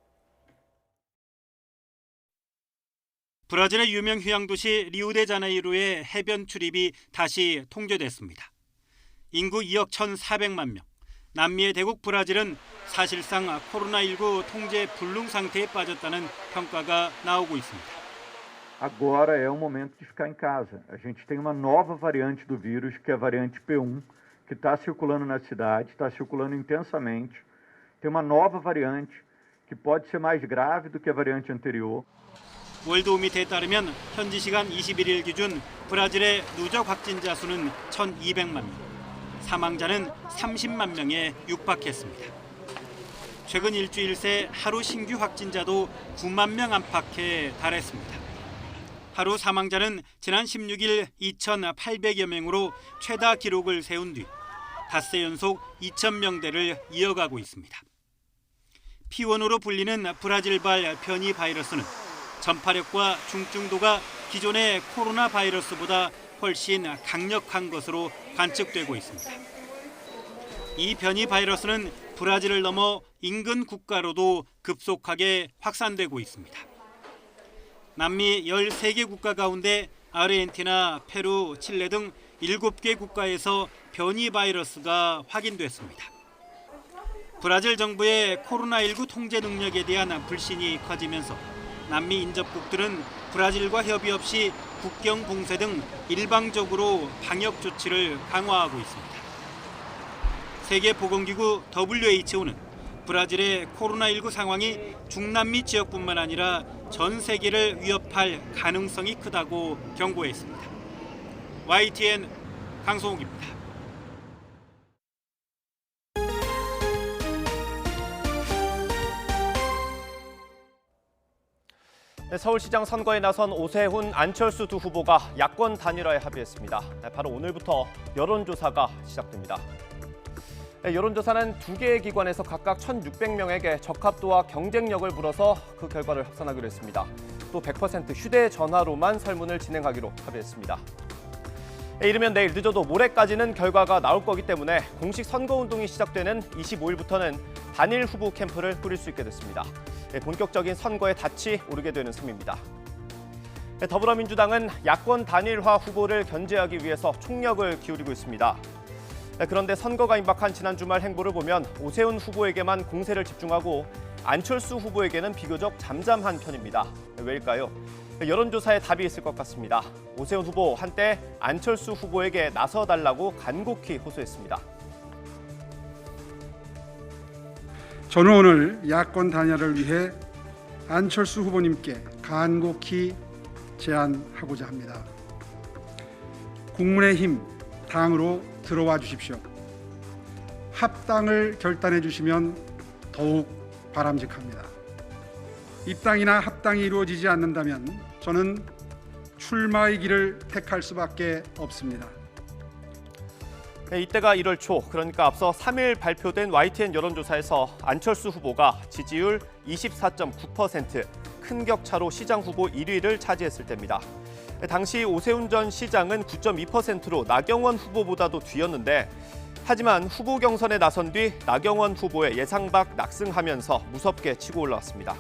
브라질의 유명 휴양도시 리우데자네이루의 해변 출입이 다시 통제됐습니다. 인구 2억 1,400만 명. 남미의 대국 브라질은 사실상 코로나19 통제 불능 상태에 빠졌다는 평가가 나오고 있습니다. Agora é o momento de ficar em casa. A gente tem uma nova variante do vírus, que é a variante P1, que está circulando na cidade, está circulando intensamente. Tem uma nova variante que pode ser mais grave do que a variante anterior. 월드오미터에 따르면 현지 시간 21일 기준 브라질의 누적 확진자 수는 1,200만 명, 사망자는 30만 명에 육박했습니다. 최근 일주일 새 하루 신규 확진자도 9만 명 안팎에 달했습니다. 하루 사망자는 지난 16일 2,800여 명으로 최다 기록을 세운 뒤 닷새 연속 2,000명대를 이어가고 있습니다. P1으로 불리는 브라질발 변이 바이러스는 전파력과 중증도가 기존의 코로나 바이러스보다 훨씬 강력한 것으로 관측되고 있습니다. 이 변이 바이러스는 브라질을 넘어 인근 국가로도 급속하게 확산되고 있습니다. 남미 13개 국가 가운데 아르헨티나, 페루, 칠레 등 7개 국가에서 변이 바이러스가 확인됐습니다. 브라질 정부의 코로나19 통제 능력에 대한 불신이 커지면서 남미 인접국들은 브라질과 협의 없이 국경 봉쇄 등 일방적으로 방역 조치를 강화하고 있습니다. 세계보건기구 WHO는 브라질의 코로나19 상황이 중남미 지역뿐만 아니라 전 세계를 위협할 가능성이 크다고 경고했습니다. YTN 강성욱입니다. 서울시장 선거에 나선 오세훈, 안철수 두 후보가 야권 단일화에 합의했습니다. 바로 오늘부터 여론조사가 시작됩니다. 여론조사는 두 개의 기관에서 각각 1,600명에게 적합도와 경쟁력을 물어서 그 결과를 합산하기로 했습니다. 또 100% 휴대전화로만 설문을 진행하기로 합의했습니다. 이르면 내일, 늦어도 모레까지는 결과가 나올 거기 때문에 공식 선거운동이 시작되는 25일부터는 단일 후보 캠프를 꾸릴 수 있게 됐습니다. 본격적인 선거에 닻이 오르게 되는 셈입니다. 더불어민주당은 야권 단일화 후보를 견제하기 위해서 총력을 기울이고 있습니다. 그런데 선거가 임박한 지난 주말 행보를 보면 오세훈 후보에게만 공세를 집중하고 안철수 후보에게는 비교적 잠잠한 편입니다. 왜일까요? 여론조사에 답이 있을 것 같습니다. 오세훈 후보 한때 안철수 후보에게 나서달라고 간곡히 호소했습니다. 저는 오늘 야권 단일화를 위해 안철수 후보님께 간곡히 제안하고자 합니다. 국민의힘 당으로 들어와 주십시오. 합당을 결단해 주시면 더욱 바람직합니다. 입당이나 합당이 이루어지지 않는다면 저는 출마의 길을 택할 수밖에 없습니다. 이때가 1월 초, 그러니까 앞서 3일 발표된 YTN 여론조사에서 안철수 후보가 지지율 24.9%, 큰 격차로 시장 후보 1위를 차지했을 때입니다. 당시 오세훈 전 시장은 9.2%로 나경원 후보보다도 뒤였는데, 하지만 후보 경선에 나선 뒤 나경원 후보의 예상 밖 낙승하면서 무섭게 치고 올라왔습니다.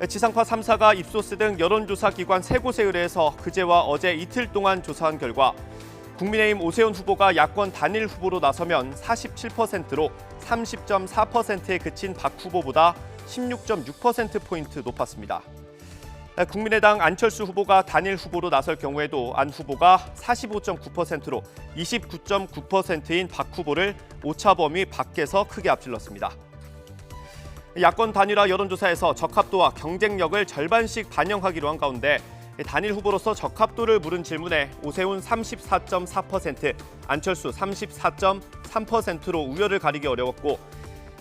지상파 3사가 입소스 등 여론조사 기관 3곳에 의뢰해서 그제와 어제 이틀 동안 조사한 결과 국민의힘 오세훈 후보가 야권 단일 후보로 나서면 47%로 30.4%에 그친 박 후보보다 16.6%포인트 높았습니다. 국민의당 안철수 후보가 단일 후보로 나설 경우에도 안 후보가 45.9%로 29.9%인 박 후보를 오차 범위 밖에서 크게 앞질렀습니다. 야권 단일화 여론조사에서 적합도와 경쟁력을 절반씩 반영하기로 한 가운데 단일 후보로서 적합도를 물은 질문에 오세훈 34.4%, 안철수 34.3%로 우열을 가리기 어려웠고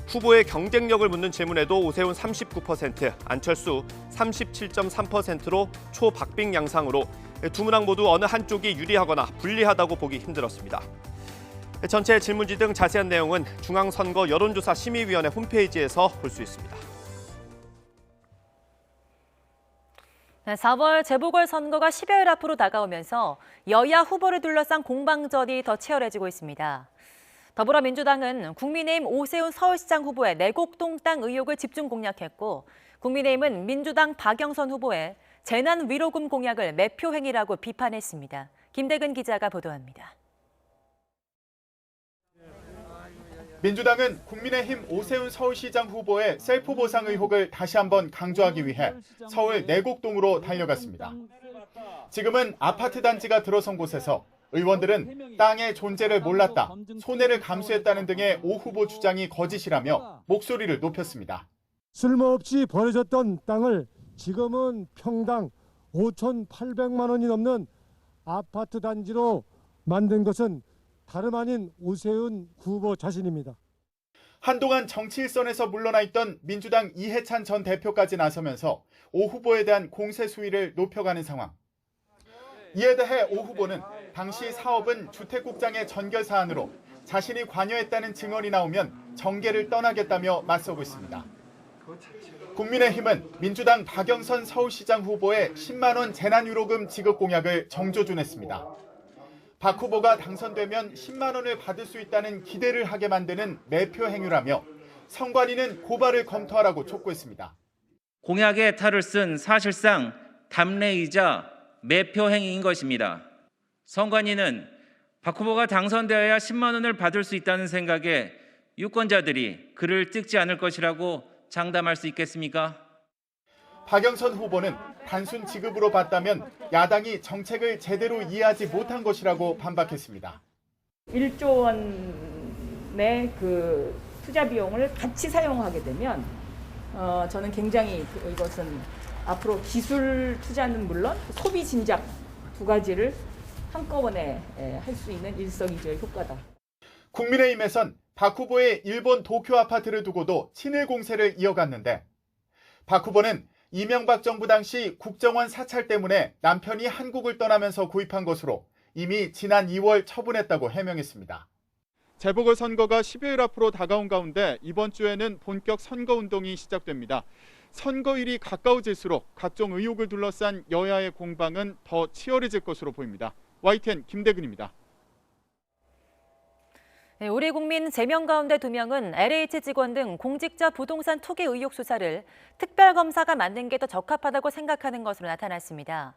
후보의 경쟁력을 묻는 질문에도 오세훈 39%, 안철수 37.3%로 초박빙 양상으로 두 문항 모두 어느 한쪽이 유리하거나 불리하다고 보기 힘들었습니다. 전체 질문지 등 자세한 내용은 중앙선거 여론조사 심의위원회 홈페이지에서 볼 수 있습니다. 4월 재보궐선거가 10여일 앞으로 다가오면서 여야 후보를 둘러싼 공방전이 더 치열해지고 있습니다. 더불어민주당은 국민의힘 오세훈 서울시장 후보의 내곡동 땅 의혹을 집중 공략했고 국민의힘은 민주당 박영선 후보의 재난위로금 공약을 매표 행위라고 비판했습니다. 김대근 기자가 보도합니다. 민주당은 국민의힘 오세훈 서울시장 후보의 셀프 보상 의혹을 다시 한번 강조하기 위해 서울 내곡동으로 달려갔습니다. 지금은 아파트 단지가 들어선 곳에서 의원들은 땅의 존재를 몰랐다, 손해를 감수했다는 등의 오 후보 주장이 거짓이라며 목소리를 높였습니다. 쓸모없이 버려졌던 땅을 지금은 평당 5,800만 원이 넘는 아파트 단지로 만든 것은 다름 아닌 오세훈 후보 자신입니다. 한동안 정치 일선에서 물러나 있던 민주당 이해찬 전 대표까지 나서면서 오 후보에 대한 공세 수위를 높여가는 상황. 이에 대해 오 후보는 당시 사업은 주택국장의 전결 사안으로 자신이 관여했다는 증언이 나오면 정계를 떠나겠다며 맞서고 있습니다. 국민의힘은 민주당 박영선 서울시장 후보의 10만 원 재난위로금 지급 공약을 정조준했습니다. 박 후보가 당선되면 10만 원을 받을 수 있다는 기대를 하게 만드는 매표 행위라며 선관위는 고발을 검토하라고 촉구했습니다. 공약의 탈을 쓴 사실상 담례이자 매표 행위인 것입니다. 선관위는 박 후보가 당선되어야 10만 원을 받을 수 있다는 생각에 유권자들이 그를 찍지 않을 것이라고 장담할 수 있겠습니까? 박영선 후보는 단순 지급으로 봤다면 야당이 정책을 제대로 이해하지 못한 것이라고 반박했습니다. 1조 원의 그 투자 비용을 같이 사용하게 되면 저는 굉장히 이것은 앞으로 기술 투자는 물론 소비 진작 두 가지를 한꺼번에 할 수 있는 일석이조의 효과다. 국민의힘에선 박 후보의 일본 도쿄 아파트를 두고도 친일 공세를 이어갔는데 박 후보는 이명박 정부 당시 국정원 사찰 때문에 남편이 한국을 떠나면서 구입한 것으로 이미 지난 2월 처분했다고 해명했습니다. 재보궐선거가 10여일 앞으로 다가온 가운데 이번 주에는 본격 선거운동이 시작됩니다. 선거일이 가까워질수록 각종 의혹을 둘러싼 여야의 공방은 더 치열해질 것으로 보입니다. YTN 김대근입니다. 우리 국민 3명 가운데 2명은 LH 직원 등 공직자 부동산 투기 의혹 수사를 특별검사가 맡는 게 더 적합하다고 생각하는 것으로 나타났습니다.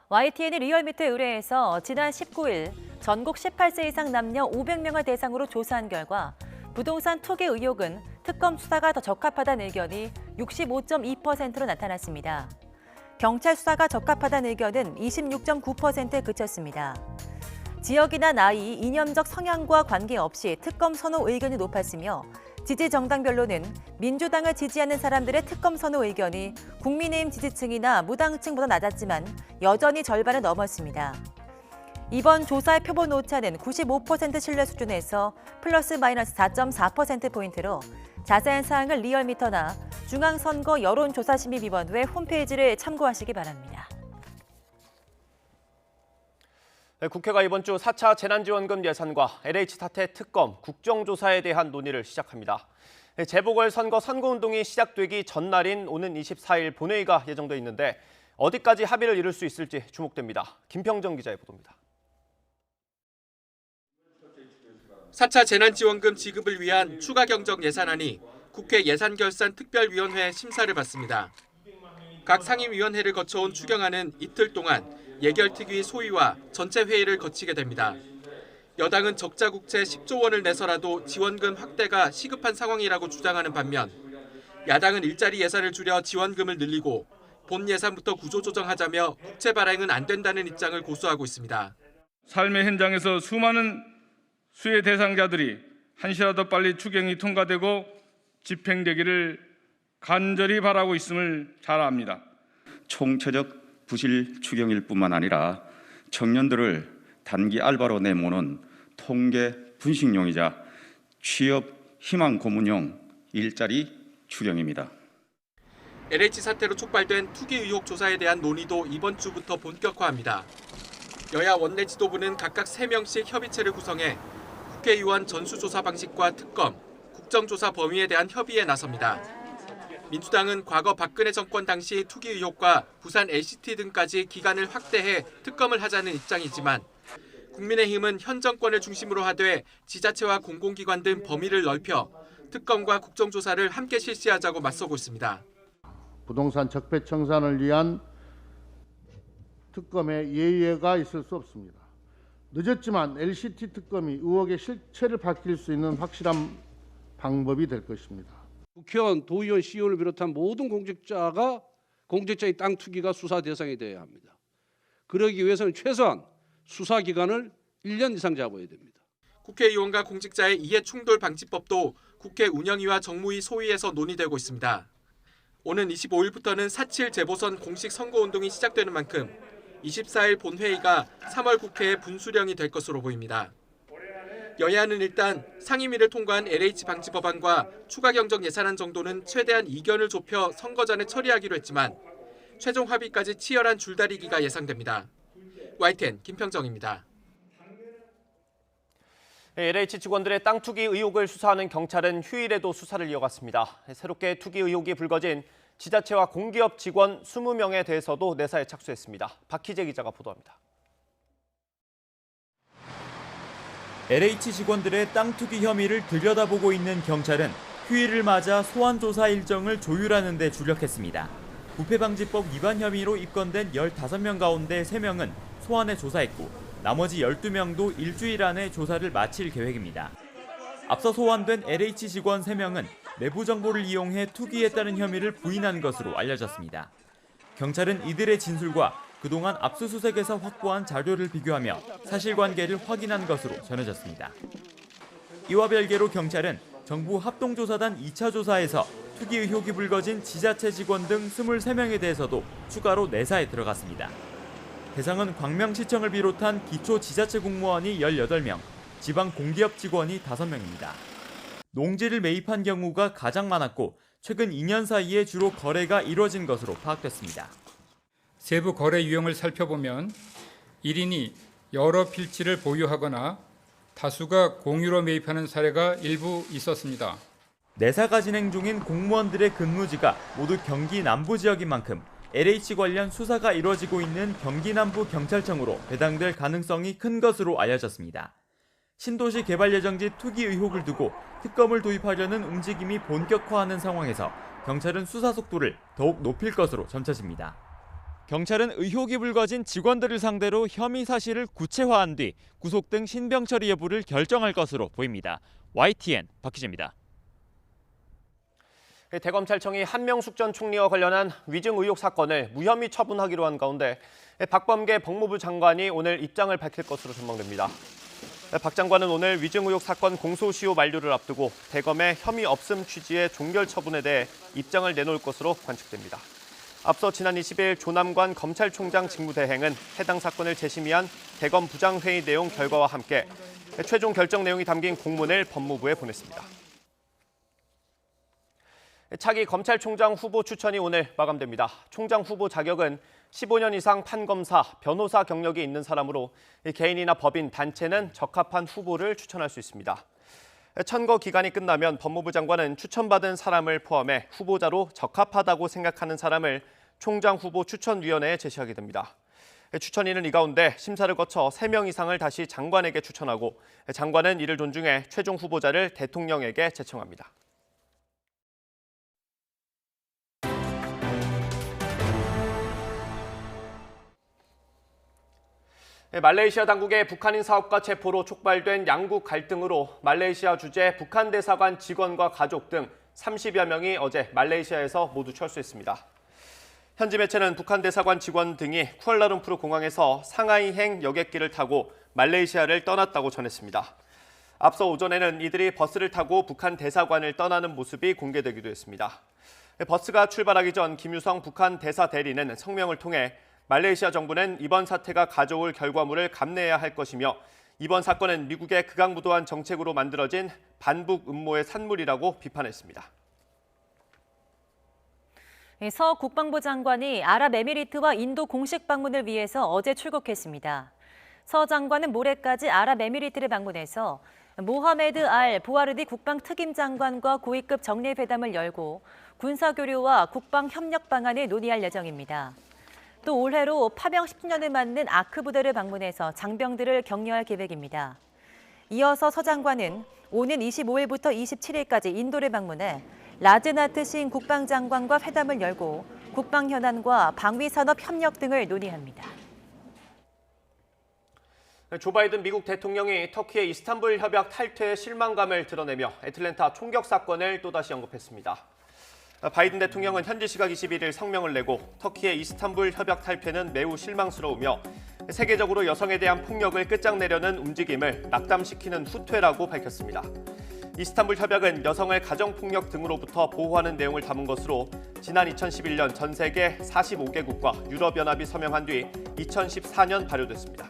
YTN이 리얼미터에 의뢰해서 지난 19일 전국 18세 이상 남녀 500명을 대상으로 조사한 결과 부동산 투기 의혹은 특검 수사가 더 적합하다는 의견이 65.2%로 나타났습니다. 경찰 수사가 적합하다는 의견은 26.9%에 그쳤습니다. 지역이나 나이, 이념적 성향과 관계없이 특검 선호 의견이 높았으며 지지 정당별로는 민주당을 지지하는 사람들의 특검 선호 의견이 국민의힘 지지층이나 무당층보다 낮았지만 여전히 절반을 넘었습니다. 이번 조사의 표본 오차는 95% 신뢰 수준에서 플러스 마이너스 4.4%포인트로 자세한 사항을 리얼미터나 중앙선거 여론조사심의위원회 홈페이지를 참고하시기 바랍니다. 국회가 이번 주 4차 재난지원금 예산과 LH 사태 특검, 국정조사에 대한 논의를 시작합니다. 재보궐선거 선거운동이 시작되기 전날인 오는 24일 본회의가 예정돼 있는데 어디까지 합의를 이룰 수 있을지 주목됩니다. 김평정 기자의 보도입니다. 4차 재난지원금 지급을 위한 추가 경정 예산안이 국회 예산결산특별위원회 심사를 받습니다. 각 상임위원회를 거쳐온 추경안은 이틀 동안 예결특위 소위와 전체 회의를 거치게 됩니다. 여당은 적자 국채 10조 원을 내서라도 지원금 확대가 시급한 상황이라고 주장하는 반면 야당은 일자리 예산을 줄여 지원금을 늘리고 본 예산부터 구조조정하자며 국채 발행은 안 된다는 입장을 고수하고 있습니다. 삶의 현장에서 수많은 수혜 대상자들이 한시라도 빨리 추경이 통과되고 집행되기를 간절히 바라고 있음을 잘 압니다. 총체적 부실 추경일 뿐만 아니라 청년들을 단기 알바로 내모는 통계 분식용이자 취업 희망 고문용 일자리 추경입니다. LH 사태로 촉발된 투기 의혹 조사에 대한 논의도 이번 주부터 본격화합니다. 여야 원내 지도부는 각각 3명씩 협의체를 구성해 국회의원 전수조사 방식과 특검, 국정조사 범위에 대한 협의에 나섭니다. 민주당은 과거 박근혜 정권 당시 투기 의혹과 부산 LCT 등까지 기간을 확대해 특검을 하자는 입장이지만 국민의힘은 현 정권을 중심으로 하되 지자체와 공공기관 등 범위를 넓혀 특검과 국정조사를 함께 실시하자고 맞서고 있습니다. 부동산 적폐청산을 위한 특검에 예외가 있을 수 없습니다. 늦었지만 LCT 특검이 의혹의 실체를 밝힐 수 있는 확실한 방법이 될 것입니다. 국회의원, 도의원, 시의원을 비롯한 모든 공직자의 땅 투기가 수사 대상이 되어야 합니다. 그러기 위해서는 최소한 수사 기간을 1년 이상 잡아야 됩니다. 국회의원과 공직자의 이해충돌 방지법도 국회 운영위와 정무위 소위에서 논의되고 있습니다. 오는 25일부터는 4.7 재보선 공식 선거운동이 시작되는 만큼 24일 본회의가 3월 국회의 분수령이 될 것으로 보입니다. 여야는 일단 상임위를 통과한 LH 방지 법안과 추가 경정 예산안 정도는 최대한 이견을 좁혀 선거 전에 처리하기로 했지만 최종 합의까지 치열한 줄다리기가 예상됩니다. YTN 김평정입니다. LH 직원들의 땅 투기 의혹을 수사하는 경찰은 휴일에도 수사를 이어갔습니다. 새롭게 투기 의혹이 불거진 지자체와 공기업 직원 20명에 대해서도 내사에 착수했습니다. 박희재 기자가 보도합니다. LH 직원들의 땅 투기 혐의를 들여다보고 있는 경찰은 휴일을 맞아 소환 조사 일정을 조율하는 데 주력했습니다. 부패방지법 위반 혐의로 입건된 15명 가운데 3명은 소환에 조사했고 나머지 12명도 일주일 안에 조사를 마칠 계획입니다. 앞서 소환된 LH 직원 3명은 내부 정보를 이용해 투기했다는 혐의를 부인한 것으로 알려졌습니다. 경찰은 이들의 진술과 그동안 압수수색에서 확보한 자료를 비교하며 사실관계를 확인한 것으로 전해졌습니다. 이와 별개로 경찰은 정부 합동조사단 2차 조사에서 투기 의혹이 불거진 지자체 직원 등 23명에 대해서도 추가로 내사에 들어갔습니다. 대상은 광명시청을 비롯한 기초지자체 공무원이 18명, 지방 공기업 직원이 5명입니다. 농지를 매입한 경우가 가장 많았고 최근 2년 사이에 주로 거래가 이뤄진 것으로 파악됐습니다. 세부 거래 유형을 살펴보면 1인이 여러 필지를 보유하거나 다수가 공유로 매입하는 사례가 일부 있었습니다. 내사가 진행 중인 공무원들의 근무지가 모두 경기 남부 지역인 만큼 LH 관련 수사가 이뤄지고 있는 경기 남부 경찰청으로 배당될 가능성이 큰 것으로 알려졌습니다. 신도시 개발 예정지 투기 의혹을 두고 특검을 도입하려는 움직임이 본격화하는 상황에서 경찰은 수사 속도를 더욱 높일 것으로 점쳐집니다. 경찰은 의혹이 불거진 직원들을 상대로 혐의 사실을 구체화한 뒤 구속 등 신병 처리 여부를 결정할 것으로 보입니다. YTN 박희재입니다. 대검찰청이 한명숙 전 총리와 관련한 위증 의혹 사건을 무혐의 처분하기로 한 가운데 박범계 법무부 장관이 오늘 입장을 밝힐 것으로 전망됩니다. 박 장관은 오늘 위증 의혹 사건 공소시효 만료를 앞두고 대검의 혐의 없음 취지의 종결 처분에 대해 입장을 내놓을 것으로 관측됩니다. 앞서 지난 20일 조남관 검찰총장 직무대행은 해당 사건을 재심의한 대검 부장회의 내용 결과와 함께 최종 결정 내용이 담긴 공문을 법무부에 보냈습니다. 차기 검찰총장 후보 추천이 오늘 마감됩니다. 총장 후보 자격은 15년 이상 판검사, 변호사 경력이 있는 사람으로 개인이나 법인, 단체는 적합한 후보를 추천할 수 있습니다. 천거 기간이 끝나면 법무부 장관은 추천받은 사람을 포함해 후보자로 적합하다고 생각하는 사람을 총장 후보 추천위원회에 제시하게 됩니다. 추천위는 이 가운데 심사를 거쳐 3명 이상을 다시 장관에게 추천하고 장관은 이를 존중해 최종 후보자를 대통령에게 제청합니다. 말레이시아 당국의 북한인 사업가 체포로 촉발된 양국 갈등으로 말레이시아 주재 북한 대사관 직원과 가족 등 30여 명이 어제 말레이시아에서 모두 철수했습니다. 현지 매체는 북한 대사관 직원 등이 쿠알라룸푸르 공항에서 상하이행 여객기를 타고 말레이시아를 떠났다고 전했습니다. 앞서 오전에는 이들이 버스를 타고 북한 대사관을 떠나는 모습이 공개되기도 했습니다. 버스가 출발하기 전 김유성 북한 대사 대리는 성명을 통해 말레이시아 정부는 이번 사태가 가져올 결과물을 감내해야 할 것이며 이번 사건은 미국의 극악무도한 정책으로 만들어진 반북 음모의 산물이라고 비판했습니다. 서 국방부 장관이 아랍에미리트와 인도 공식 방문을 위해서 어제 출국했습니다. 서 장관은 모레까지 아랍에미리트를 방문해서 모하메드 알 보아르디 국방특임 장관과 고위급 정례회담을 열고 군사교류와 국방협력 방안을 논의할 예정입니다. 또 올해로 파병 10주년을 맞는 아크 부대를 방문해서 장병들을 격려할 계획입니다. 이어서 서 장관은 오는 25일부터 27일까지 인도를 방문해 라즈나트 신 국방장관과 회담을 열고 국방 현안과 방위산업 협력 등을 논의합니다. 조 바이든 미국 대통령이 터키의 이스탄불 협약 탈퇴에 실망감을 드러내며 애틀랜타 총격 사건을 또다시 언급했습니다. 바이든 대통령은 현지 시각 21일 성명을 내고 터키의 이스탄불 협약 탈퇴는 매우 실망스러우며 세계적으로 여성에 대한 폭력을 끝장내려는 움직임을 낙담시키는 후퇴라고 밝혔습니다. 이스탄불 협약은 여성을 가정폭력 등으로부터 보호하는 내용을 담은 것으로 지난 2011년 전 세계 45개국과 유럽연합이 서명한 뒤 2014년 발효됐습니다.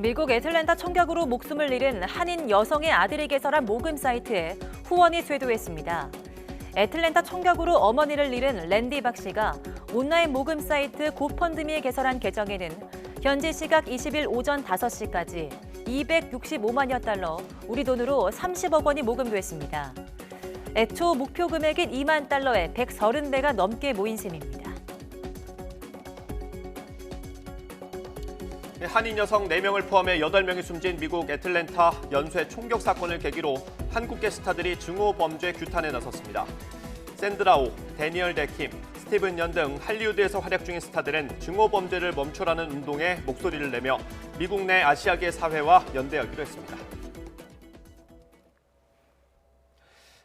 미국 애틀랜타 총격으로 목숨을 잃은 한인 여성의 아들이 개설한 모금 사이트에 후원이 쇄도했습니다. 애틀랜타 총격으로 어머니를 잃은 랜디 박 씨가 온라인 모금 사이트 고펀드미에 개설한 계정에는 현지 시각 20일 오전 5시까지 265만여 달러, 우리 돈으로 30억 원이 모금됐습니다. 애초 목표 금액인 2만 달러에 130배가 넘게 모인 셈입니다. 한인 여성 4명을 포함해 8명이 숨진 미국 애틀랜타 연쇄 총격 사건을 계기로 한국계 스타들이 증오 범죄 규탄에 나섰습니다. 샌드라 오, 데니얼 데킴, 스티븐 연 등 할리우드에서 활약 중인 스타들은 증오 범죄를 멈춰라는 운동에 목소리를 내며 미국 내 아시아계 사회와 연대하기로 했습니다.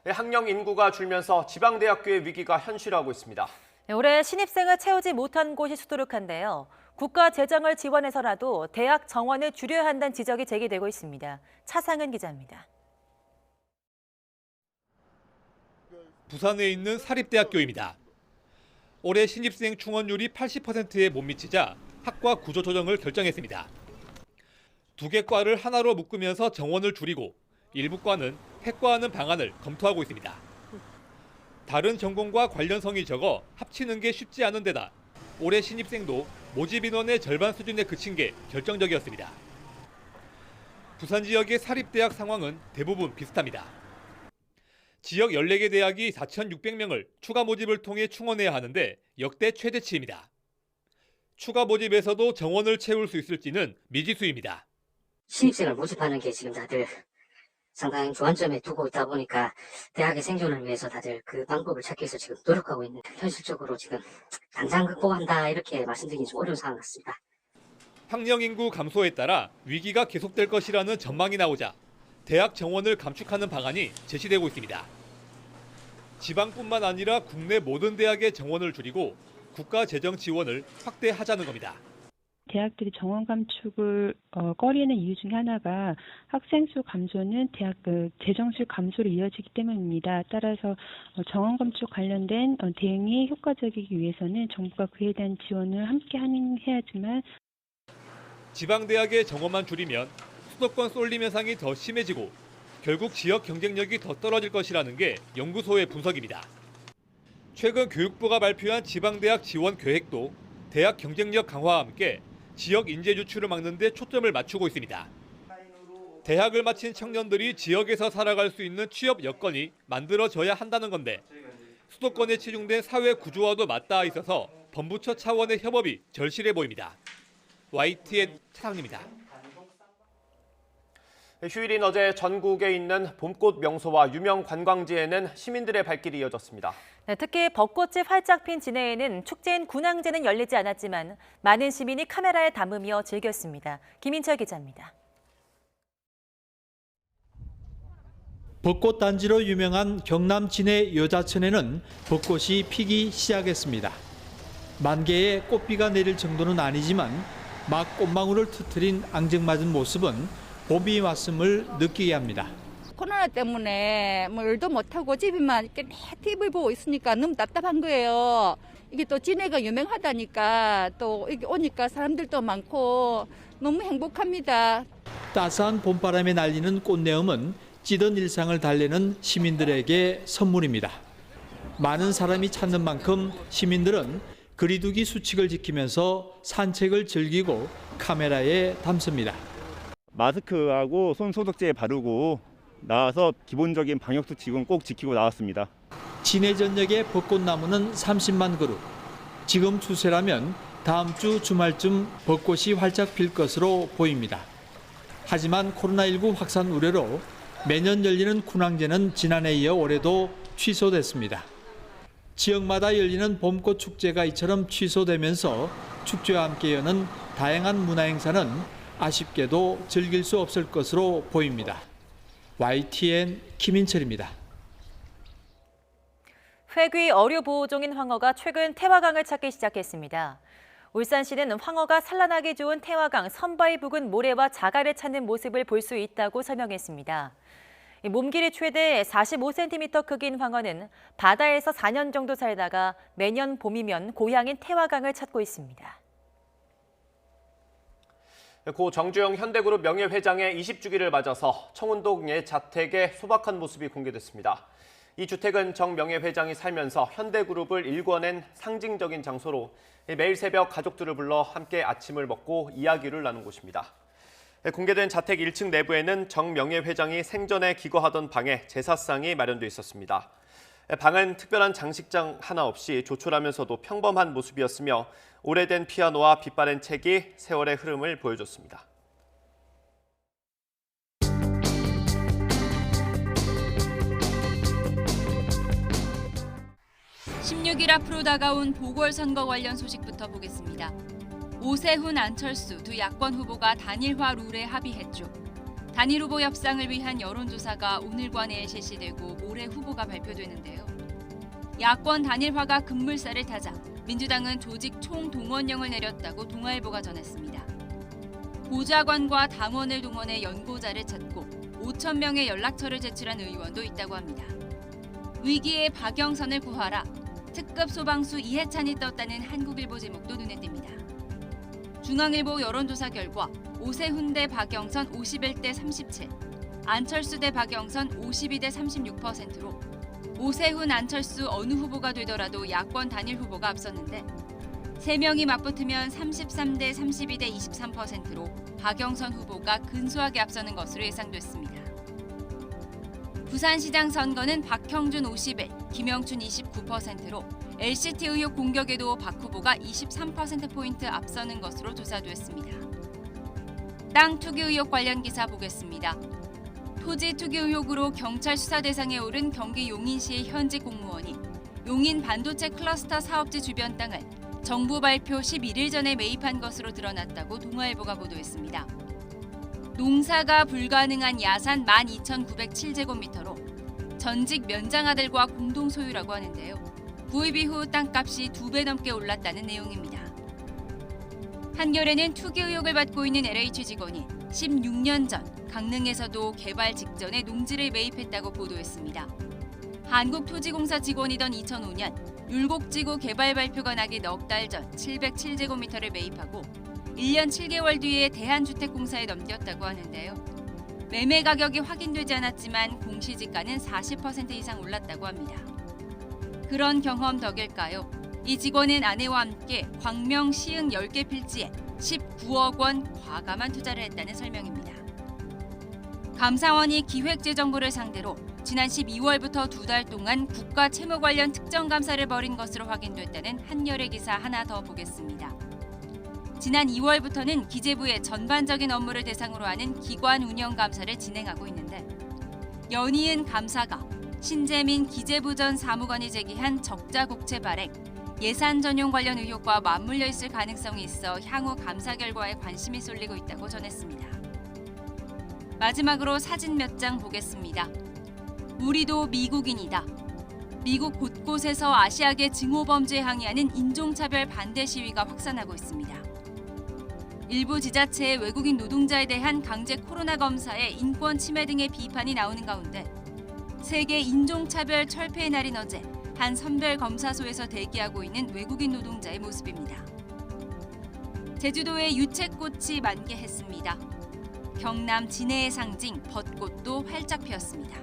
학령 인구가 줄면서 지방대학교의 위기가 현실화하고 있습니다. 올해 신입생을 채우지 못한 곳이 수두룩한데요. 국가 재정을 지원해서라도 대학 정원을 줄여야 한다는 지적이 제기되고 있습니다. 차상은 기자입니다. 부산에 있는 사립대학교입니다. 올해 신입생 충원율이 80%에 못 미치자 학과 구조 조정을 결정했습니다. 2개 과를 하나로 묶으면서 정원을 줄이고 일부 과는 폐과하는 방안을 검토하고 있습니다. 다른 전공과 관련성이 적어 합치는 게 쉽지 않은 데다 올해 신입생도 모집 인원의 절반 수준에 그친 게 결정적이었습니다. 부산 지역의 사립대학 상황은 대부분 비슷합니다. 지역 14개 대학이 4,600명을 추가 모집을 통해 충원해야 하는데 역대 최대치입니다. 추가 모집에서도 정원을 채울 수 있을지는 미지수입니다. 신입생을 모집하는 게 지금 다들 상당히 주안점에 두고 있다 보니까 대학의 생존을 위해서 다들 그 방법을 찾기 위해서 지금 노력하고 있는, 현실적으로 지금 당장 극복한다 이렇게 말씀드리기 좀 어려운 상황 같습니다. 학령 인구 감소에 따라 위기가 계속될 것이라는 전망이 나오자 대학 정원을 감축하는 방안이 제시되고 있습니다. 지방뿐만 아니라 국내 모든 대학의 정원을 줄이고 국가 재정 지원을 확대하자는 겁니다. 대학들이 정원 감축을 꺼리는 이유 중에 하나가 학생 수 감소는 대학 재정실 감소로 이어지기 때문입니다. 따라서 정원 감축 관련된 대응이 효과적이기 위해서는 정부가 그에 대한 지원을 함께 해야지만, 지방대학의 정원만 줄이면 수도권 쏠림 현상이 더 심해지고 결국 지역 경쟁력이 더 떨어질 것이라는 게 연구소의 분석입니다. 최근 교육부가 발표한 지방대학 지원 계획도 대학 경쟁력 강화와 함께 지역 인재 유출을 막는 데 초점을 맞추고 있습니다. 대학을 마친 청년들이 지역에서 살아갈 수 있는 취업 여건이 만들어져야 한다는 건데 수도권에 치중된 사회 구조와도 맞닿아 있어서 범부처 차원의 협업이 절실해 보입니다. YTN 차상입니다. 휴일인 어제 전국에 있는 봄꽃 명소와 유명 관광지에는 시민들의 발길이 이어졌습니다. 네, 특히 벚꽃이 활짝 핀 진해에는 축제인 군항제는 열리지 않았지만 많은 시민이 카메라에 담으며 즐겼습니다. 김인철 기자입니다. 벚꽃 단지로 유명한 경남 진해 여자천에는 벚꽃이 피기 시작했습니다. 만개의 꽃비가 내릴 정도는 아니지만 막 꽃망울을 터뜨린 앙증맞은 모습은 봄이 왔음을 느끼게 합니다. 코로나 때문에 뭐 일도 못하고 집에만 이렇게 TV 보고 있으니까 너무 답답한 거예요. 이게 또 진해가 유명하다니까 또 이렇게 오니까 사람들도 많고 너무 행복합니다. 따스한 봄바람에 날리는 꽃내음은 찌든 일상을 달래는 시민들에게 선물입니다. 많은 사람이 찾는 만큼 시민들은 거리두기 수칙을 지키면서 산책을 즐기고 카메라에 담습니다. 마스크하고 손 소독제 바르고 나와서 기본적인 방역 수칙은 꼭 지키고 나왔습니다. 진해 전역의 벚꽃나무는 30만 그루. 지금 추세라면 다음 주 주말쯤 벚꽃이 활짝 필 것으로 보입니다. 하지만 코로나19 확산 우려로 매년 열리는 군항제는 지난해에 이어 올해도 취소됐습니다. 지역마다 열리는 봄꽃 축제가 이처럼 취소되면서 축제와 함께 여는 다양한 문화행사는 아쉽게도 즐길 수 없을 것으로 보입니다. YTN 김인철입니다. 회귀 어류 보호종인 황어가 최근 태화강을 찾기 시작했습니다. 울산시는 황어가 산란하기 좋은 태화강 선바위 부근 모래와 자갈을 찾는 모습을 볼 수 있다고 설명했습니다. 몸길이 최대 45cm 크기인 황어는 바다에서 4년 정도 살다가 매년 봄이면 고향인 태화강을 찾고 있습니다. 고 정주영 현대그룹 명예회장의 20주기를 맞아서 청운동 옛 자택의 소박한 모습이 공개됐습니다. 이 주택은 정 명예회장이 살면서 현대그룹을 일궈낸 상징적인 장소로 매일 새벽 가족들을 불러 함께 아침을 먹고 이야기를 나눈 곳입니다. 공개된 자택 1층 내부에는 정 명예회장이 생전에 기거하던 방에 제사상이 마련돼 있었습니다. 방은 특별한 장식장 하나 없이 조촐하면서도 평범한 모습이었으며 오래된 피아노와 빛바랜 책이 세월의 흐름을 보여줬습니다. 16일 앞으로 다가온 보궐선거 관련 소식부터 보겠습니다. 오세훈, 안철수 두 야권 후보가 단일화 룰에 합의했죠. 단일 후보 협상을 위한 여론조사가 오늘 관내에 실시되고 모레 후보가 발표되는데요. 야권 단일화가 급물살을 타자 민주당은 조직 총동원령을 내렸다고 동아일보가 전했습니다. 보좌관과 당원을 동원해 연고자를 찾고 5천 명의 연락처를 제출한 의원도 있다고 합니다. 위기의 박영선을 구하라. 특급 소방수 이해찬이 떴다는 한국일보 제목도 눈에 띕니다. 중앙일보 여론조사 결과 오세훈 대 박영선 51대 37, 안철수 대 박영선 52대 36%로 오세훈, 안철수 어느 후보가 되더라도 야권 단일 후보가 앞섰는데 3명이 맞붙으면 33대 32대 23%로 박영선 후보가 근소하게 앞서는 것으로 예상됐습니다. 부산시장 선거는 박형준 51, 김영춘 29%로 LCT 의혹 공격에도 박 후보가 23%포인트 앞서는 것으로 조사됐습니다. 땅 투기 의혹 관련 기사 보겠습니다. 토지 투기 의혹으로 경찰 수사 대상에 오른 경기 용인시의 현직 공무원이 용인 반도체 클러스터 사업지 주변 땅을 정부 발표 11일 전에 매입한 것으로 드러났다고 동아일보가 보도했습니다. 농사가 불가능한 야산 12,907제곱미터로 전직 면장 아들과 공동 소유라고 하는데요. 구입 이후 땅값이 2배 넘게 올랐다는 내용입니다. 한겨레는 투기 의혹을 받고 있는 LH 직원이 16년 전 강릉에서도 개발 직전에 농지를 매입했다고 보도했습니다. 한국토지공사 직원이던 2005년 율곡지구 개발 발표가 나기 넉 달 전 707제곱미터를 매입하고 1년 7개월 뒤에 대한주택공사에 넘겼다고 하는데요. 매매 가격이 확인되지 않았지만 공시지가는 40% 이상 올랐다고 합니다. 그런 경험 덕일까요? 이 직원은 아내와 함께 광명 시흥 10개 필지에 19억 원 과감한 투자를 했다는 설명입니다. 감사원이 기획재정부를 상대로 지난 12월부터 2달 동안 국가 채무 관련 특정 감사를 벌인 것으로 확인됐다는 한겨레 기사 하나 더 보겠습니다. 지난 2월부터는 기재부의 전반적인 업무를 대상으로 하는 기관 운영 감사를 진행하고 있는데 연이은 감사가 신재민 기재부 전 사무관이 제기한 적자 국채 발행, 예산 전용 관련 의혹과 맞물려 있을 가능성이 있어 향후 감사 결과에 관심이 쏠리고 있다고 전했습니다. 마지막으로 사진 몇 장 보겠습니다. 우리도 미국인이다. 미국 곳곳에서 아시아계 증오범죄에 항의하는 인종차별 반대 시위가 확산하고 있습니다. 일부 지자체의 외국인 노동자에 대한 강제 코로나 검사에 인권 침해 등의 비판이 나오는 가운데 세계 인종차별 철폐의 날인 어제 한 선별검사소에서 대기하고 있는 외국인 노동자의 모습입니다. 제주도의 유채꽃이 만개했습니다. 경남 진해의 상징 벚꽃도 활짝 피었습니다.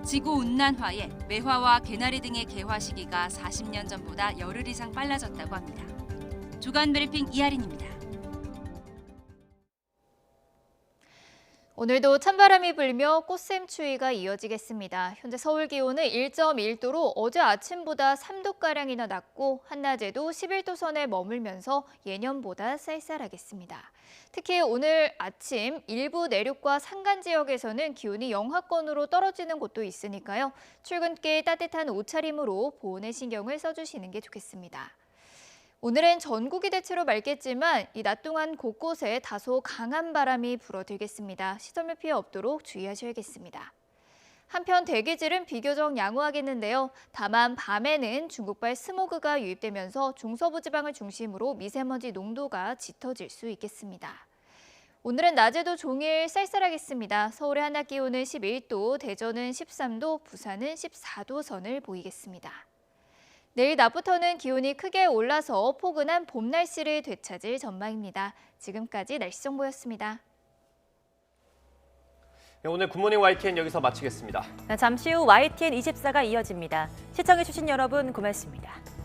지구온난화에 매화와 개나리 등의 개화 시기가 40년 전보다 열흘 이상 빨라졌다고 합니다. 주간 브리핑 이하린입니다. 오늘도 찬바람이 불며 꽃샘추위가 이어지겠습니다. 현재 서울 기온은 1.1도로 어제 아침보다 3도가량이나 낮고 한낮에도 11도 선에 머물면서 예년보다 쌀쌀하겠습니다. 특히 오늘 아침 일부 내륙과 산간 지역에서는 기온이 영하권으로 떨어지는 곳도 있으니까요. 출근길 따뜻한 옷차림으로 보온에 신경을 써주시는 게 좋겠습니다. 오늘은 전국이 대체로 맑겠지만 이 낮 동안 곳곳에 다소 강한 바람이 불어들겠습니다. 시설물 피해 없도록 주의하셔야겠습니다. 한편 대기질은 비교적 양호하겠는데요. 다만 밤에는 중국발 스모그가 유입되면서 중서부 지방을 중심으로 미세먼지 농도가 짙어질 수 있겠습니다. 오늘은 낮에도 종일 쌀쌀하겠습니다. 서울의 한낮 기온은 11도, 대전은 13도, 부산은 14도 선을 보이겠습니다. 내일 낮부터는 기온이 크게 올라서 포근한 봄 날씨를 되찾을 전망입니다. 지금까지 날씨 정보였습니다. 네, 오늘 굿모닝 YTN 여기서 마치겠습니다. 잠시 후 YTN 24가 이어집니다. 시청해주신 여러분 고맙습니다.